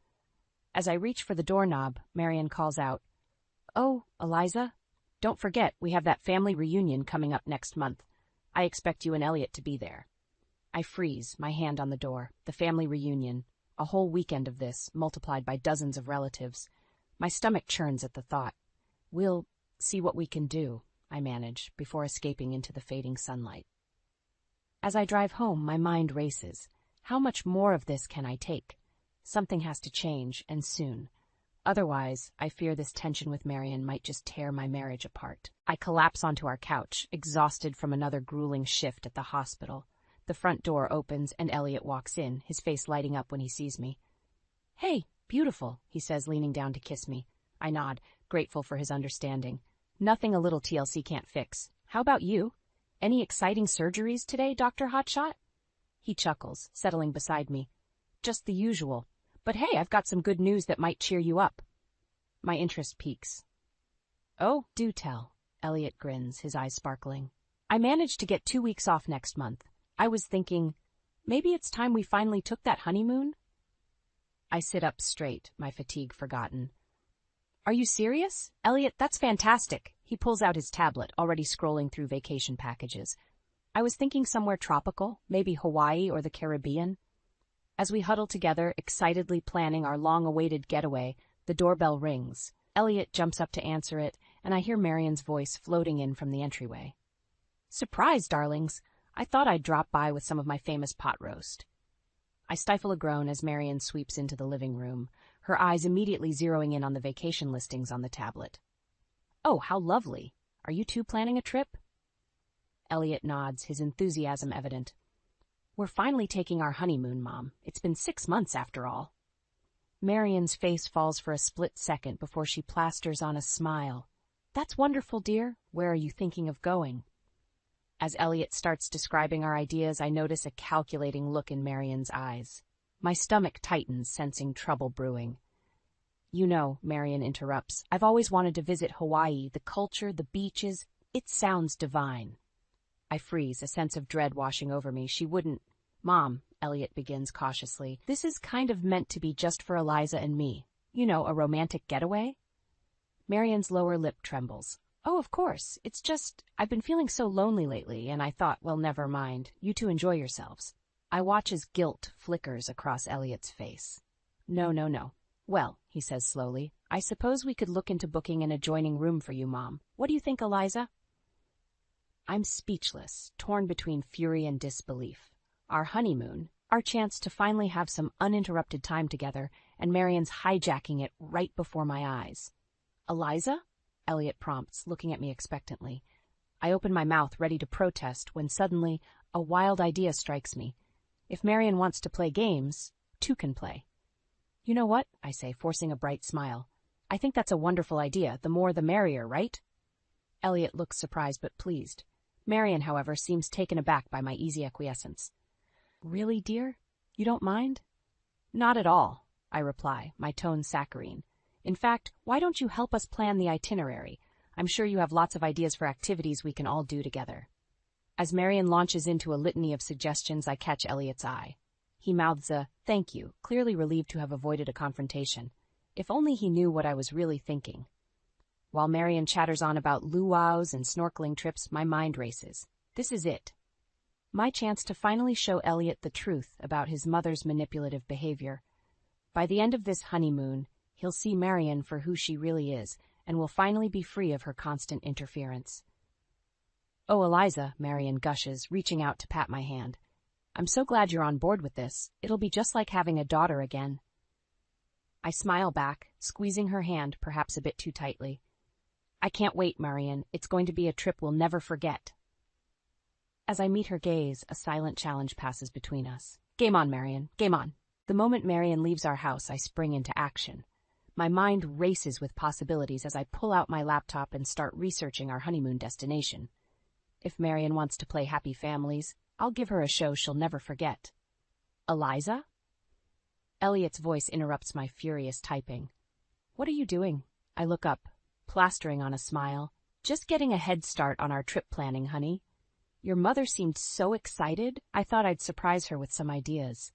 Speaker 1: As I reach for the doorknob, Marion calls out, "Oh, Eliza, don't forget we have that family reunion coming up next month. I expect you and Elliot to be there." I freeze, my hand on the door. The family reunion. A whole weekend of this, multiplied by dozens of relatives. My stomach churns at the thought. "We'll see what we can do," I manage, before escaping into the fading sunlight. As I drive home, my mind races. How much more of this can I take? Something has to change, and soon. Otherwise, I fear this tension with Marion might just tear my marriage apart. I collapse onto our couch, exhausted from another grueling shift at the hospital. The front door opens and Elliot walks in, his face lighting up when he sees me. "Hey, beautiful," he says, leaning down to kiss me. I nod, grateful for his understanding. "Nothing a little TLC can't fix. How about you? Any exciting surgeries today, Dr. Hotshot?" He chuckles, settling beside me. "Just the usual. But hey, I've got some good news that might cheer you up." My interest peaks. "Oh, do tell." Elliot grins, his eyes sparkling. "I managed to get 2 weeks off next month. I was thinking, maybe it's time we finally took that honeymoon?" I sit up straight, my fatigue forgotten. "Are you serious? Elliot, that's fantastic." He pulls out his tablet, already scrolling through vacation packages. "I was thinking somewhere tropical, maybe Hawaii or the Caribbean." As we huddle together, excitedly planning our long-awaited getaway, the doorbell rings. Elliot jumps up to answer it, and I hear Marion's voice floating in from the entryway. "Surprise, darlings. I thought I'd drop by with some of my famous pot roast." I stifle a groan as Marion sweeps into the living room, her eyes immediately zeroing in on the vacation listings on the tablet. "Oh, how lovely. Are you two planning a trip?" Elliot nods, his enthusiasm evident. "We're finally taking our honeymoon, Mom. It's been 6 months after all." Marion's face falls for a split second before she plasters on a smile. "That's wonderful, dear. Where are you thinking of going?" As Elliot starts describing our ideas, I notice a calculating look in Marion's eyes. My stomach tightens, sensing trouble brewing. "You know," Marion interrupts, "I've always wanted to visit Hawaii, the culture, the beaches. It sounds divine." I freeze, a sense of dread washing over me. She wouldn't. "Mom," Elliot begins cautiously, "this is kind of meant to be just for Eliza and me. You know, a romantic getaway." Marion's lower lip trembles. "Oh, of course. It's just, I've been feeling so lonely lately, and I thought, well, never mind. You two enjoy yourselves." I watch as guilt flickers across Elliot's face. "No, no, no. Well," he says slowly, "I suppose we could look into booking an adjoining room for you, Mom. What do you think, Eliza?" I'm speechless, torn between fury and disbelief. Our honeymoon, our chance to finally have some uninterrupted time together, and Marion's hijacking it right before my eyes. "Eliza?" Elliot prompts, looking at me expectantly. I open my mouth, ready to protest, when suddenly a wild idea strikes me. If Marion wants to play games, two can play. "You know what?" I say, forcing a bright smile. "I think that's a wonderful idea. The more the merrier, right?" Elliot looks surprised but pleased. Marion, however, seems taken aback by my easy acquiescence. "Really, dear? You don't mind?" "Not at all," I reply, my tone saccharine. "In fact, why don't you help us plan the itinerary? I'm sure you have lots of ideas for activities we can all do together." As Marion launches into a litany of suggestions, I catch Elliot's eye. He mouths a "thank you," clearly relieved to have avoided a confrontation. If only he knew what I was really thinking. While Marion chatters on about luau's and snorkeling trips, my mind races. This is it. My chance to finally show Elliot the truth about his mother's manipulative behavior. By the end of this honeymoon, he'll see Marion for who she really is, and will finally be free of her constant interference. "Oh, Eliza," Marion gushes, reaching out to pat my hand. "I'm so glad you're on board with this. It'll be just like having a daughter again." I smile back, squeezing her hand perhaps a bit too tightly. "I can't wait, Marion. It's going to be a trip we'll never forget." As I meet her gaze, a silent challenge passes between us. "Game on, Marion. Game on." The moment Marion leaves our house, I spring into action. My mind races with possibilities as I pull out my laptop and start researching our honeymoon destination. If Marion wants to play Happy Families, I'll give her a show she'll never forget. "Eliza?" Elliot's voice interrupts my furious typing. "What are you doing?" I look up, plastering on a smile. "Just getting a head start on our trip planning, honey. Your mother seemed so excited, I thought I'd surprise her with some ideas."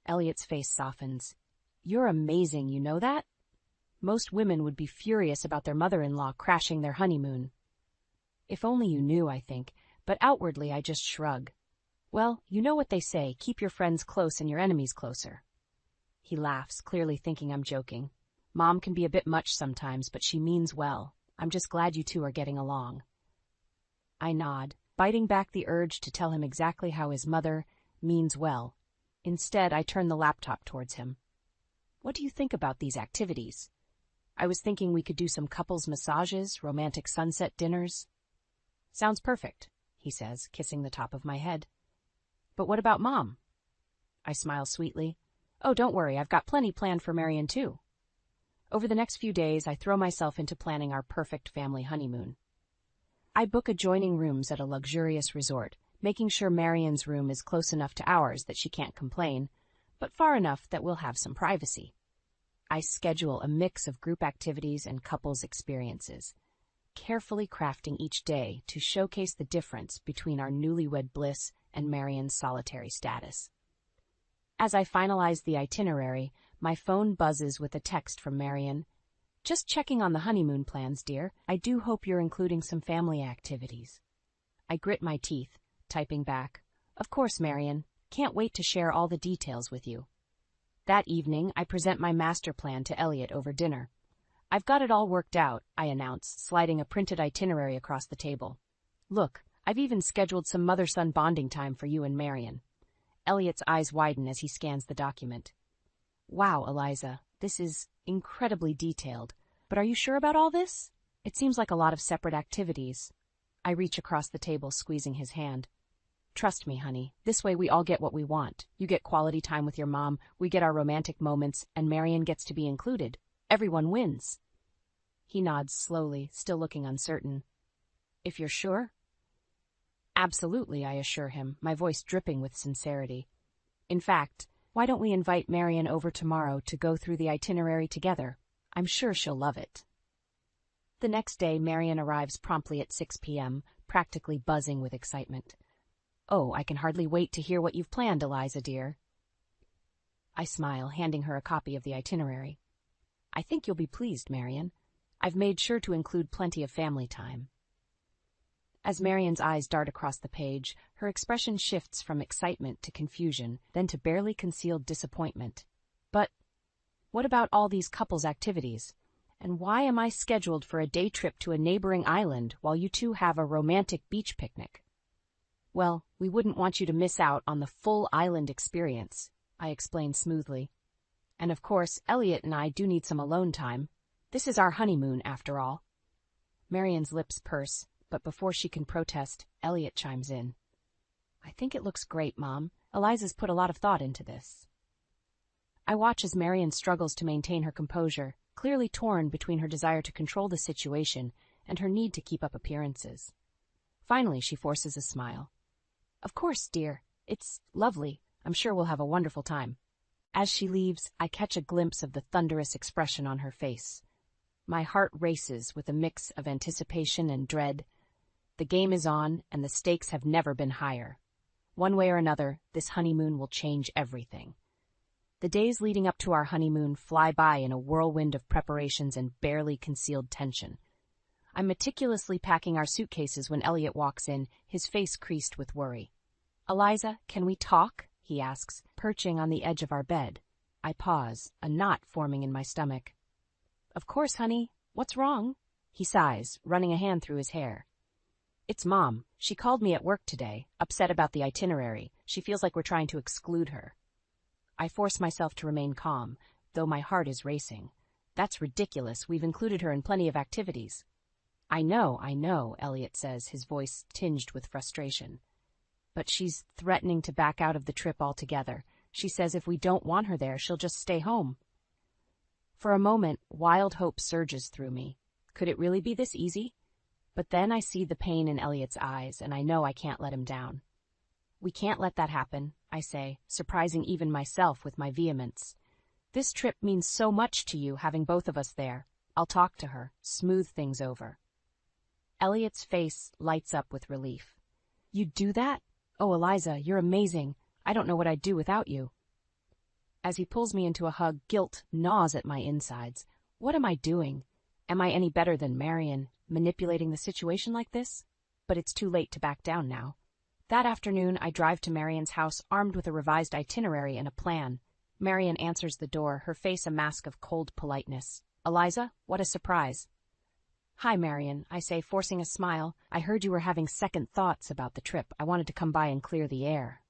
Speaker 1: Elliot's face softens. You're amazing, you know that? Most women would be furious about their mother-in-law crashing their honeymoon. If only you knew, I think, but outwardly I just shrug. Well, you know what they say, keep your friends close and your enemies closer. He laughs, clearly thinking I'm joking. Mom can be a bit much sometimes, but she means well. I'm just glad you two are getting along. I nod, biting back the urge to tell him exactly how his mother means well. Instead, I turn the laptop towards him. What do you think about these activities? I was thinking we could do some couples massages, romantic sunset dinners. Sounds perfect, he says, kissing the top of my head. But what about Mom? I smile sweetly. Oh, don't worry, I've got plenty planned for Marion too. Over the next few days, I throw myself into planning our perfect family honeymoon. I book adjoining rooms at a luxurious resort, making sure Marion's room is close enough to ours that she can't complain, but far enough that we'll have some privacy. I schedule a mix of group activities and couples experiences, carefully crafting each day to showcase the difference between our newlywed bliss and Marion's solitary status. As I finalize the itinerary, my phone buzzes with a text from Marion. Just checking on the honeymoon plans, dear. I do hope you're including some family activities. I grit my teeth, typing back, Of course, Marion. Can't wait to share all the details with you. That evening, I present my master plan to Elliot over dinner. I've got it all worked out, I announce, sliding a printed itinerary across the table. Look, I've even scheduled some mother-son bonding time for you and Marion. Elliot's eyes widen as he scans the document. Wow, Eliza, this is incredibly detailed. But are you sure about all this? It seems like a lot of separate activities. I reach across the table, squeezing his hand. Trust me, honey. This way we all get what we want. You get quality time with your mom, we get our romantic moments, and Marion gets to be included. Everyone wins. He nods slowly, still looking uncertain. If you're sure? Absolutely, I assure him, my voice dripping with sincerity. In fact, why don't we invite Marion over tomorrow to go through the itinerary together? I'm sure she'll love it. The next day, Marion arrives promptly at 6 p.m., practically buzzing with excitement. Oh, I can hardly wait to hear what you've planned, Eliza, dear. I smile, handing her a copy of the itinerary. I think you'll be pleased, Marion. I've made sure to include plenty of family time. As Marion's eyes dart across the page, her expression shifts from excitement to confusion, then to barely concealed disappointment. But what about all these couples' activities? And why am I scheduled for a day trip to a neighboring island while you two have a romantic beach picnic? Well, we wouldn't want you to miss out on the full island experience, I explained smoothly. And of course, Elliot and I do need some alone time. This is our honeymoon, after all. Marion's lips purse, but before she can protest, Elliot chimes in. I think it looks great, Mom. Eliza's put a lot of thought into this. I watch as Marion struggles to maintain her composure, clearly torn between her desire to control the situation and her need to keep up appearances. Finally, she forces a smile. Of course, dear. It's lovely. I'm sure we'll have a wonderful time. As she leaves, I catch a glimpse of the thunderous expression on her face. My heart races with a mix of anticipation and dread. The game is on, and the stakes have never been higher. One way or another, this honeymoon will change everything. The days leading up to our honeymoon fly by in a whirlwind of preparations and barely concealed tension. I'm meticulously packing our suitcases when Elliot walks in, his face creased with worry. Eliza, can we talk? He asks, perching on the edge of our bed. I pause, a knot forming in my stomach. Of course, honey. What's wrong? He sighs, running a hand through his hair. It's Mom. She called me at work today, upset about the itinerary. She feels like we're trying to exclude her. I force myself to remain calm, though my heart is racing. That's ridiculous. We've included her in plenty of activities. I know, Elliot says, his voice tinged with frustration. But she's threatening to back out of the trip altogether. She says if we don't want her there, she'll just stay home. For a moment, wild hope surges through me. Could it really be this easy? But then I see the pain in Elliot's eyes, and I know I can't let him down. We can't let that happen, I say, surprising even myself with my vehemence. This trip means so much to you, having both of us there. I'll talk to her, smooth things over. Elliot's face lights up with relief. You'd do that? Oh, Eliza, you're amazing. I don't know what I'd do without you. As he pulls me into a hug, guilt gnaws at my insides. What am I doing? Am I any better than Marion, manipulating the situation like this? But it's too late to back down now. That afternoon, I drive to Marion's house armed with a revised itinerary and a plan. Marion answers the door, her face a mask of cold politeness. Eliza, what a surprise. Hi, Marion, I say, forcing a smile. I heard you were having second thoughts about the trip. I wanted to come by and clear the air.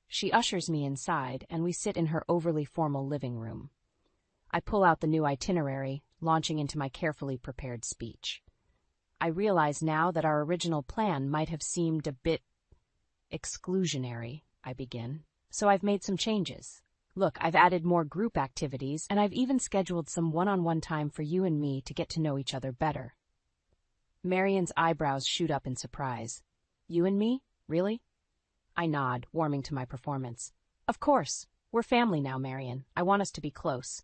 Speaker 1: She ushers me inside, and we sit in her overly formal living room. I pull out the new itinerary, launching into my carefully prepared speech. I realize now that our original plan might have seemed a bit exclusionary, I begin. So I've made some changes. Look, I've added more group activities, and I've even scheduled some one-on-one time for you and me to get to know each other better. Marion's eyebrows shoot up in surprise. You and me? Really? I nod, warming to my performance. Of course. We're family now, Marion. I want us to be close.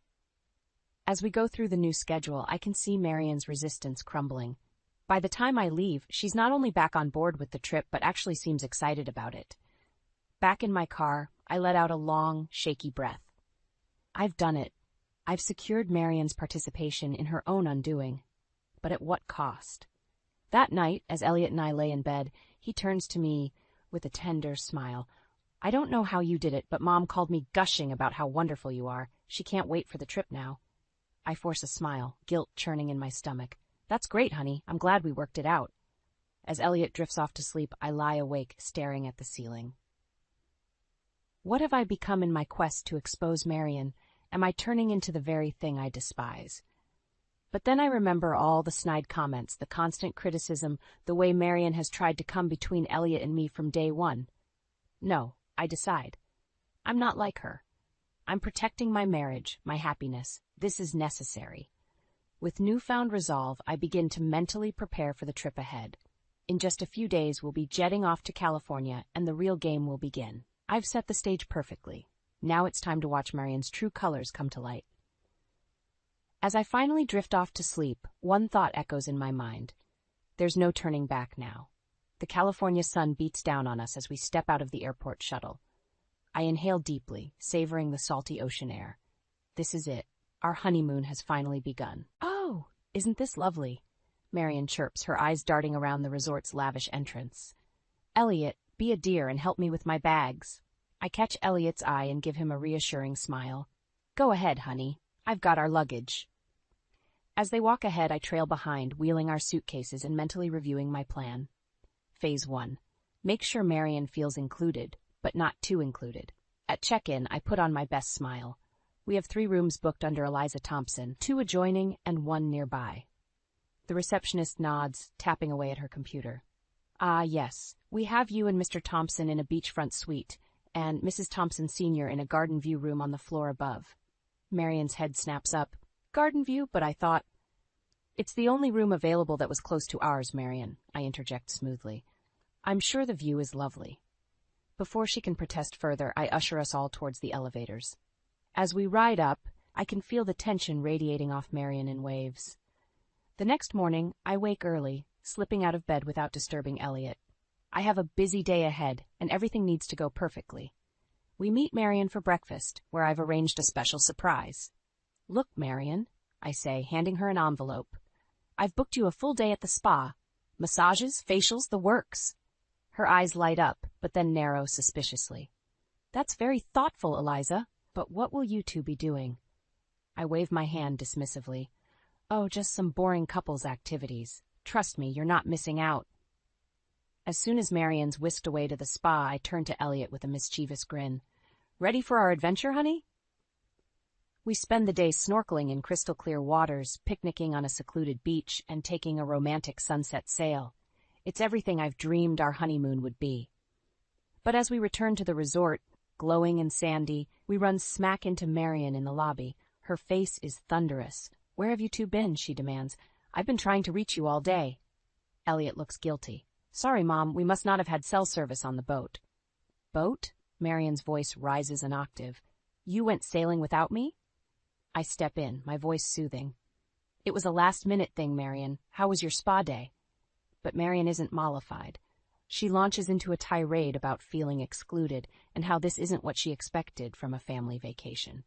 Speaker 1: As we go through the new schedule, I can see Marion's resistance crumbling. By the time I leave, she's not only back on board with the trip, but actually seems excited about it. Back in my car, I let out a long, shaky breath. I've done it. I've secured Marion's participation in her own undoing. But at what cost? That night, as Elliot and I lay in bed, he turns to me with a tender smile. I don't know how you did it, but Mom called me gushing about how wonderful you are. She can't wait for the trip now. I force a smile, guilt churning in my stomach. That's great, honey. I'm glad we worked it out. As Elliot drifts off to sleep, I lie awake, staring at the ceiling. What have I become in my quest to expose Marion? Am I turning into the very thing I despise? But then I remember all the snide comments, the constant criticism, the way Marion has tried to come between Elliot and me from day one. No, I decide. I'm not like her. I'm protecting my marriage, my happiness. This is necessary. With newfound resolve, I begin to mentally prepare for the trip ahead. In just a few days, we'll be jetting off to California, and the real game will begin. I've set the stage perfectly. Now it's time to watch Marion's true colors come to light. As I finally drift off to sleep, one thought echoes in my mind. There's no turning back now. The California sun beats down on us as we step out of the airport shuttle. I inhale deeply, savoring the salty ocean air. This is it. Our honeymoon has finally begun. Oh, isn't this lovely? Marion chirps, her eyes darting around the resort's lavish entrance. Elliot, be a dear and help me with my bags. I catch Elliot's eye and give him a reassuring smile. Go ahead, honey. I've got our luggage. As they walk ahead, I trail behind, wheeling our suitcases and mentally reviewing my plan. Phase 1. Make sure Marion feels included, but not too included. At check-in, I put on my best smile. We have 3 rooms booked under Eliza Thompson, 2 adjoining and 1 nearby. The receptionist nods, tapping away at her computer. Ah, yes. We have you and Mr. Thompson in a beachfront suite, and Mrs. Thompson Sr. in a garden view room on the floor above. Marion's head snaps up. Garden view, but I thought... It's the only room available that was close to ours, Marion, I interject smoothly. I'm sure the view is lovely. Before she can protest further, I usher us all towards the elevators. As we ride up, I can feel the tension radiating off Marion in waves. The next morning, I wake early, slipping out of bed without disturbing Elliot. I have a busy day ahead, and everything needs to go perfectly. We meet Marion for breakfast, where I've arranged a special surprise. Look, Marion, I say, handing her an envelope. I've booked you a full day at the spa. Massages, facials, the works. Her eyes light up, but then narrow suspiciously. That's very thoughtful, Eliza. But what will you two be doing? I wave my hand dismissively. Oh, just some boring couples activities. Trust me, you're not missing out. As soon as Marion's whisked away to the spa, I turn to Elliot with a mischievous grin. Ready for our adventure, honey? We spend the day snorkeling in crystal-clear waters, picnicking on a secluded beach, and taking a romantic sunset sail. It's everything I've dreamed our honeymoon would be. But as we return to the resort, glowing and sandy, we run smack into Marion in the lobby. Her face is thunderous. Where have you two been? She demands. I've been trying to reach you all day. Elliot looks guilty. Sorry, Mom, we must not have had cell service on the boat. Boat? Marion's voice rises an octave. You went sailing without me? I step in, my voice soothing. It was a last-minute thing, Marion. How was your spa day? But Marion isn't mollified. She launches into a tirade about feeling excluded and how this isn't what she expected from a family vacation.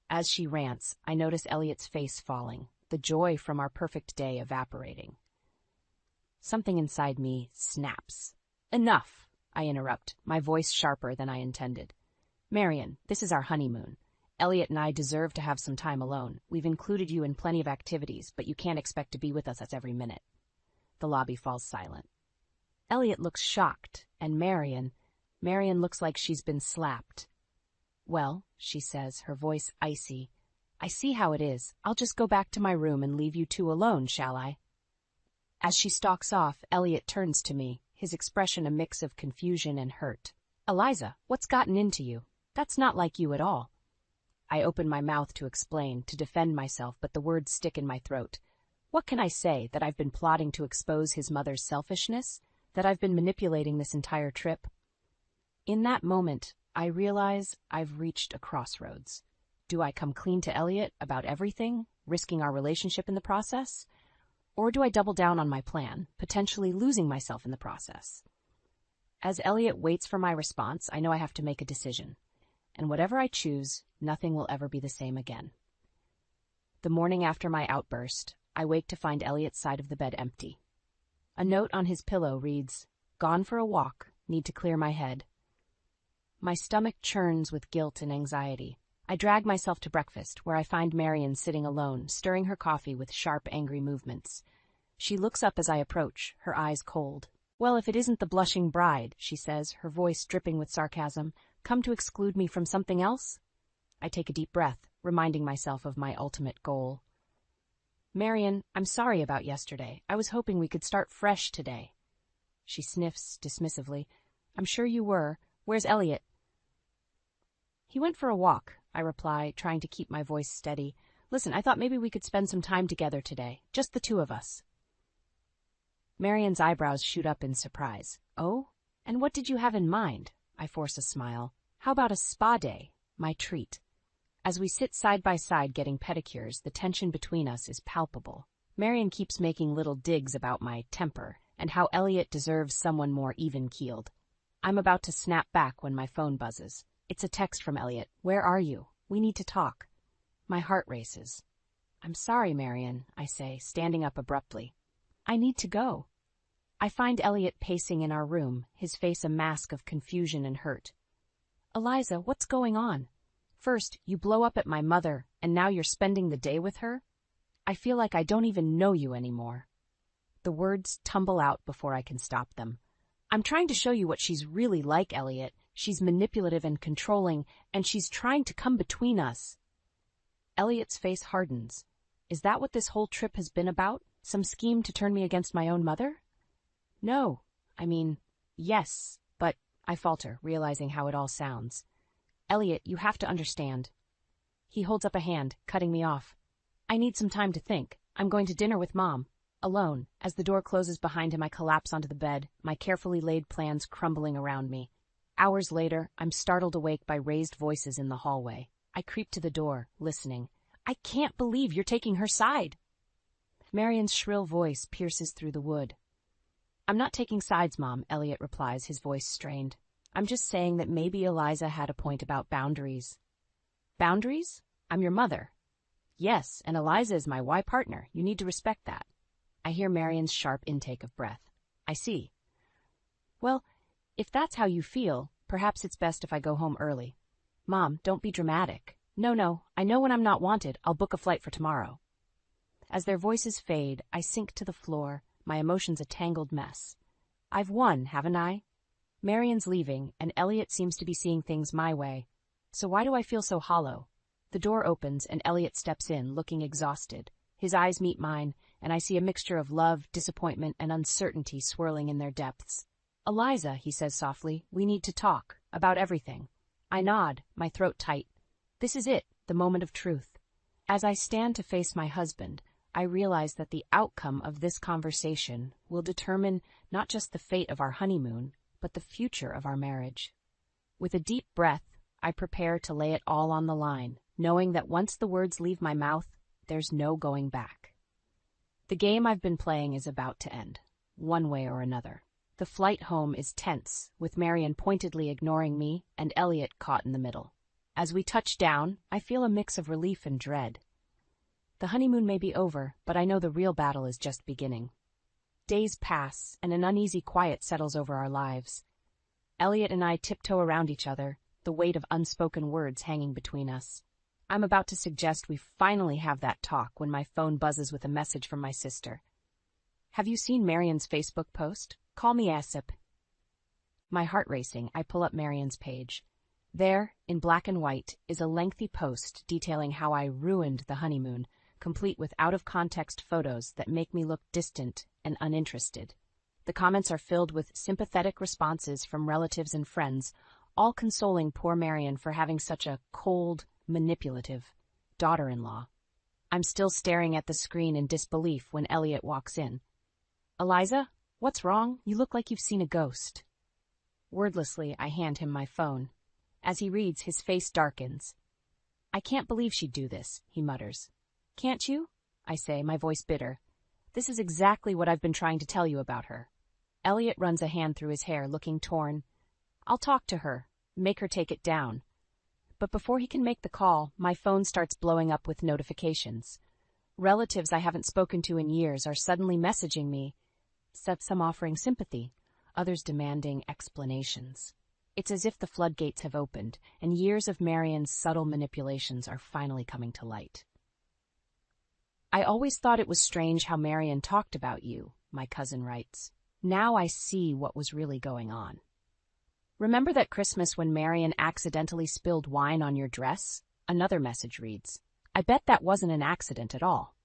Speaker 1: As she rants, I notice Elliot's face falling, the joy from our perfect day evaporating. Something inside me snaps. "Enough," I interrupt, my voice sharper than I intended. "Marion, this is our honeymoon. Elliot and I deserve to have some time alone. We've included you in plenty of activities, but you can't expect to be with us every minute." The lobby falls silent. Elliot looks shocked, and Marion looks like she's been slapped. "Well," she says, her voice icy, "I see how it is. I'll just go back to my room and leave you two alone, shall I?" As she stalks off, Elliot turns to me, his expression a mix of confusion and hurt. "Eliza, what's gotten into you? That's not like you at all." I open my mouth to explain, to defend myself, but the words stick in my throat. What can I say? That I've been plotting to expose his mother's selfishness? That I've been manipulating this entire trip? In that moment, I realize I've reached a crossroads. Do I come clean to Elliot about everything, risking our relationship in the process? Or do I double down on my plan, potentially losing myself in the process? As Elliot waits for my response, I know I have to make a decision. And whatever I choose, nothing will ever be the same again. The morning after my outburst, I wake to find Elliot's side of the bed empty. A note on his pillow reads, "Gone for a walk, need to clear my head." My stomach churns with guilt and anxiety. I drag myself to breakfast, where I find Marion sitting alone, stirring her coffee with sharp, angry movements. She looks up as I approach, her eyes cold. "Well, if it isn't the blushing bride," she says, her voice dripping with sarcasm, "come to exclude me from something else?" I take a deep breath, reminding myself of my ultimate goal. "Marion, I'm sorry about yesterday. I was hoping we could start fresh today." She sniffs dismissively. "I'm sure you were. Where's Elliot?" "He went for a walk," I reply, trying to keep my voice steady. "Listen, I thought maybe we could spend some time together today, just the two of us." Marion's eyebrows shoot up in surprise. "Oh? And what did you have in mind?" I force a smile. "How about a spa day? My treat." As we sit side by side getting pedicures, the tension between us is palpable. Marion keeps making little digs about my temper and how Elliot deserves someone more even-keeled. I'm about to snap back when my phone buzzes. It's a text from Elliot. "Where are you? We need to talk." My heart races. "I'm sorry, Marion," I say, standing up abruptly. "I need to go." I find Elliot pacing in our room, his face a mask of confusion and hurt. "Eliza, what's going on? First, you blow up at my mother, and now you're spending the day with her? I feel like I don't even know you anymore." The words tumble out before I can stop them. "I'm trying to show you what she's really like, Elliot. She's manipulative and controlling, and she's trying to come between us." Elliot's face hardens. Is that what this whole trip has been about? Some scheme to turn me against my own mother? "No. I mean, yes, but," I falter, realizing how it all sounds. "Elliot, you have to understand." He holds up a hand, cutting me off. "I need some time to think. I'm going to dinner with Mom. Alone." As the door closes behind him, I collapse onto the bed, my carefully laid plans crumbling around me. Hours later, I'm startled awake by raised voices in the hallway. I creep to the door, listening. "I can't believe you're taking her side." Marion's shrill voice pierces through the wood. "I'm not taking sides, Mom," Elliot replies, his voice strained. "I'm just saying that maybe Eliza had a point about boundaries." "Boundaries? I'm your mother." "Yes, and Eliza is my partner. You need to respect that." I hear Marion's sharp intake of breath. "I see. Well, if that's how you feel, perhaps it's best if I go home early." "Mom, don't be dramatic." No, I know when I'm not wanted, I'll book a flight for tomorrow." As their voices fade, I sink to the floor, my emotions a tangled mess. I've won, haven't I? Marion's leaving, and Elliot seems to be seeing things my way. So why do I feel so hollow? The door opens, and Elliot steps in, looking exhausted. His eyes meet mine, and I see a mixture of love, disappointment, and uncertainty swirling in their depths. "Eliza," he says softly, "we need to talk. About everything." I nod, my throat tight. This is it, the moment of truth. As I stand to face my husband, I realize that the outcome of this conversation will determine not just the fate of our honeymoon, but the future of our marriage. With a deep breath, I prepare to lay it all on the line, knowing that once the words leave my mouth, there's no going back. The game I've been playing is about to end, one way or another. The flight home is tense, with Marion pointedly ignoring me and Elliot caught in the middle. As we touch down, I feel a mix of relief and dread. The honeymoon may be over, but I know the real battle is just beginning. Days pass, and an uneasy quiet settles over our lives. Elliot and I tiptoe around each other, the weight of unspoken words hanging between us. I'm about to suggest we finally have that talk when my phone buzzes with a message from my sister. "Have you seen Marion's Facebook post? Call me ASAP." My heart racing, I pull up Marion's page. There, in black and white, is a lengthy post detailing how I ruined the honeymoon, complete with out-of-context photos that make me look distant and uninterested. The comments are filled with sympathetic responses from relatives and friends, all consoling poor Marion for having such a cold, manipulative daughter-in-law. I'm still staring at the screen in disbelief when Elliot walks in. "Eliza, what's wrong? You look like you've seen a ghost." Wordlessly, I hand him my phone. As he reads, his face darkens. "I can't believe she'd do this," he mutters. "Can't you?" I say, my voice bitter. "This is exactly what I've been trying to tell you about her." Elliot runs a hand through his hair, looking torn. "I'll talk to her, make her take it down." But before he can make the call, my phone starts blowing up with notifications. Relatives I haven't spoken to in years are suddenly messaging me, some offering sympathy, others demanding explanations. It's as if the floodgates have opened, and years of Marion's subtle manipulations are finally coming to light. "I always thought it was strange how Marion talked about you," my cousin writes. "Now I see what was really going on. Remember that Christmas when Marion accidentally spilled wine on your dress?" Another message reads. "I bet that wasn't an accident at all."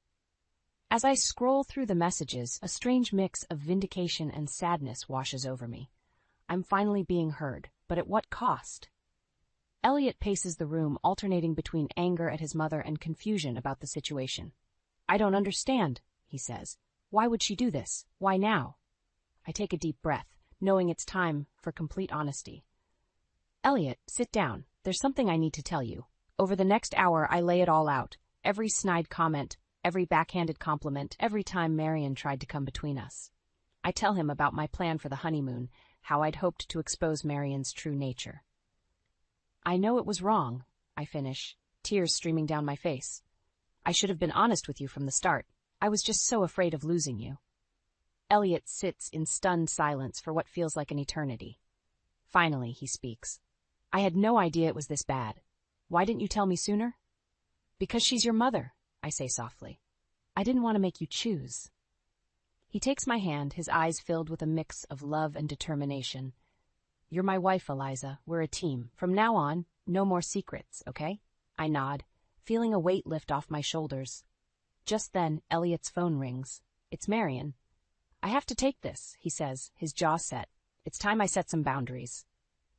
Speaker 1: As I scroll through the messages, a strange mix of vindication and sadness washes over me. I'm finally being heard, but at what cost? Elliot paces the room, alternating between anger at his mother and confusion about the situation. "I don't understand," he says. "Why would she do this? Why now?" I take a deep breath, knowing it's time for complete honesty. "Elliot, sit down. There's something I need to tell you." Over the next hour, I lay it all out. Every snide comment, every backhanded compliment, every time Marion tried to come between us. I tell him about my plan for the honeymoon, how I'd hoped to expose Marion's true nature. "I know it was wrong," I finish, tears streaming down my face. "I should have been honest with you from the start. I was just so afraid of losing you." Elliot sits in stunned silence for what feels like an eternity. Finally, he speaks. "I had no idea it was this bad. Why didn't you tell me sooner?" "Because she's your mother," I say softly. "I didn't want to make you choose." He takes my hand, his eyes filled with a mix of love and determination. "You're my wife, Eliza. We're a team. From now on, no more secrets, okay?" I nod, feeling a weight lift off my shoulders. Just then, Elliot's phone rings. It's Marion. "I have to take this," he says, his jaw set. "It's time I set some boundaries."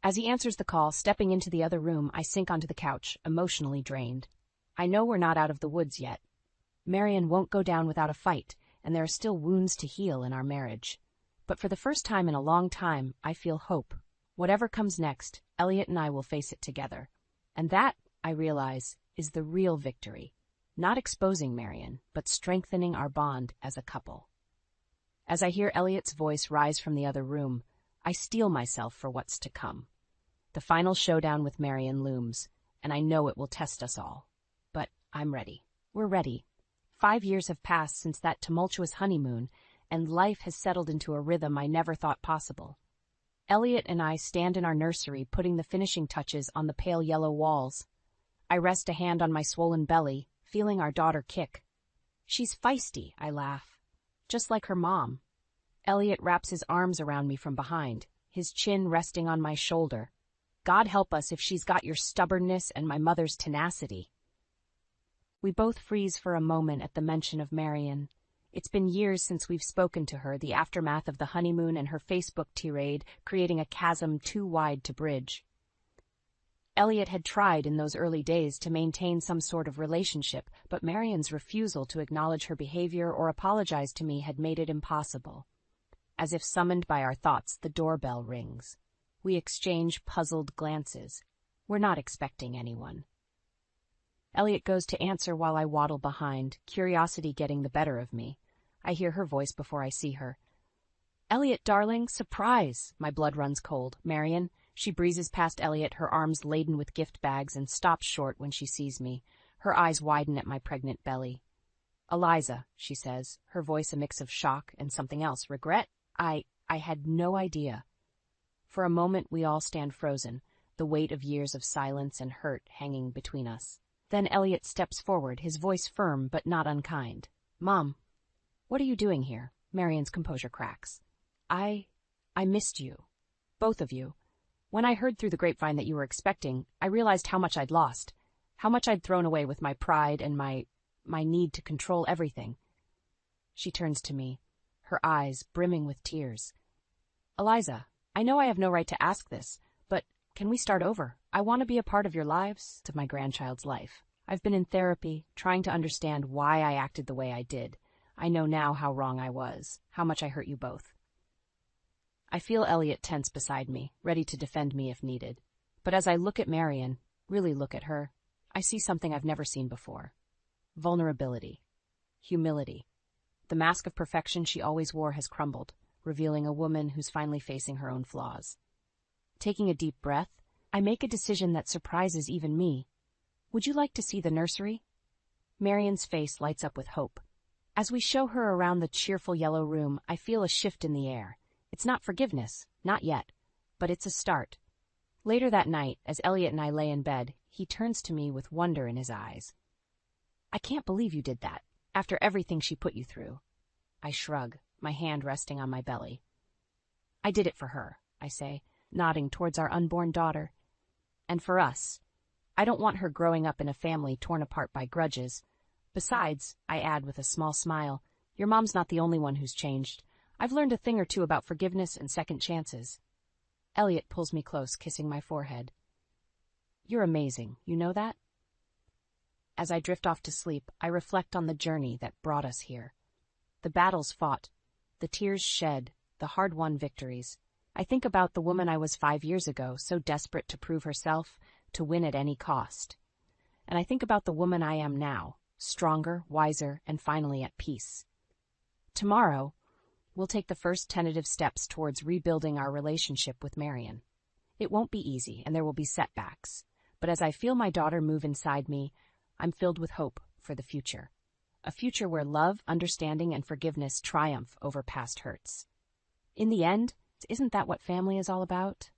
Speaker 1: As he answers the call, stepping into the other room, I sink onto the couch, emotionally drained. I know we're not out of the woods yet. Marion won't go down without a fight, and there are still wounds to heal in our marriage. But for the first time in a long time, I feel hope. Whatever comes next, Elliot and I will face it together. And that, I realize, is the real victory. Not exposing Marion, but strengthening our bond as a couple. As I hear Elliot's voice rise from the other room, I steel myself for what's to come. The final showdown with Marion looms, and I know it will test us all. But I'm ready. We're ready. 5 years have passed since that tumultuous honeymoon, and life has settled into a rhythm I never thought possible. Elliot and I stand in our nursery, putting the finishing touches on the pale yellow walls. I rest a hand on my swollen belly, feeling our daughter kick. "She's feisty," I laugh. "Just like her mom." Elliot wraps his arms around me from behind, his chin resting on my shoulder. "God help us if she's got your stubbornness and my mother's tenacity." We both freeze for a moment at the mention of Marion. It's been years since we've spoken to her, the aftermath of the honeymoon and her Facebook tirade creating a chasm too wide to bridge. Elliot had tried in those early days to maintain some sort of relationship, but Marion's refusal to acknowledge her behavior or apologize to me had made it impossible. As if summoned by our thoughts, the doorbell rings. We exchange puzzled glances. We're not expecting anyone. Elliot goes to answer while I waddle behind, curiosity getting the better of me. I hear her voice before I see her. Elliot, darling, surprise! My blood runs cold. Marion, she breezes past Elliot, her arms laden with gift bags, and stops short when she sees me. Her eyes widen at my pregnant belly. Eliza, she says, her voice a mix of shock and something else. Regret? I had no idea. For a moment we all stand frozen, the weight of years of silence and hurt hanging between us. Then Elliot steps forward, his voice firm but not unkind. Mom, what are you doing here? Marion's composure cracks. I missed you. Both of you. When I heard through the grapevine that you were expecting, I realized how much I'd lost, how much I'd thrown away with my pride and my need to control everything. She turns to me, her eyes brimming with tears. Eliza, I know I have no right to ask this, but can we start over? I want to be a part of your lives, of my grandchild's life. I've been in therapy, trying to understand why I acted the way I did. I know now how wrong I was, how much I hurt you both. I feel Elliot tense beside me, ready to defend me if needed. But as I look at Marion, really look at her, I see something I've never seen before. Vulnerability. Humility. The mask of perfection she always wore has crumbled, revealing a woman who's finally facing her own flaws. Taking a deep breath, I make a decision that surprises even me. Would you like to see the nursery? Marion's face lights up with hope. As we show her around the cheerful yellow room, I feel a shift in the air. It's not forgiveness, not yet, but it's a start. Later that night, as Elliot and I lay in bed, he turns to me with wonder in his eyes. I can't believe you did that, after everything she put you through. I shrug, my hand resting on my belly. I did it for her, I say, nodding towards our unborn daughter. And for us. I don't want her growing up in a family torn apart by grudges. Besides, I add with a small smile, your mom's not the only one who's changed. I've learned a thing or two about forgiveness and second chances. Elliot pulls me close, kissing my forehead. You're amazing, you know that? As I drift off to sleep, I reflect on the journey that brought us here. The battles fought, the tears shed, the hard-won victories. I think about the woman I was 5 years ago, so desperate to prove herself, to win at any cost. And I think about the woman I am now, stronger, wiser, and finally at peace. Tomorrow, we'll take the first tentative steps towards rebuilding our relationship with Marion. It won't be easy, and there will be setbacks. But as I feel my daughter move inside me, I'm filled with hope for the future. A future where love, understanding, and forgiveness triumph over past hurts. In the end, isn't that what family is all about?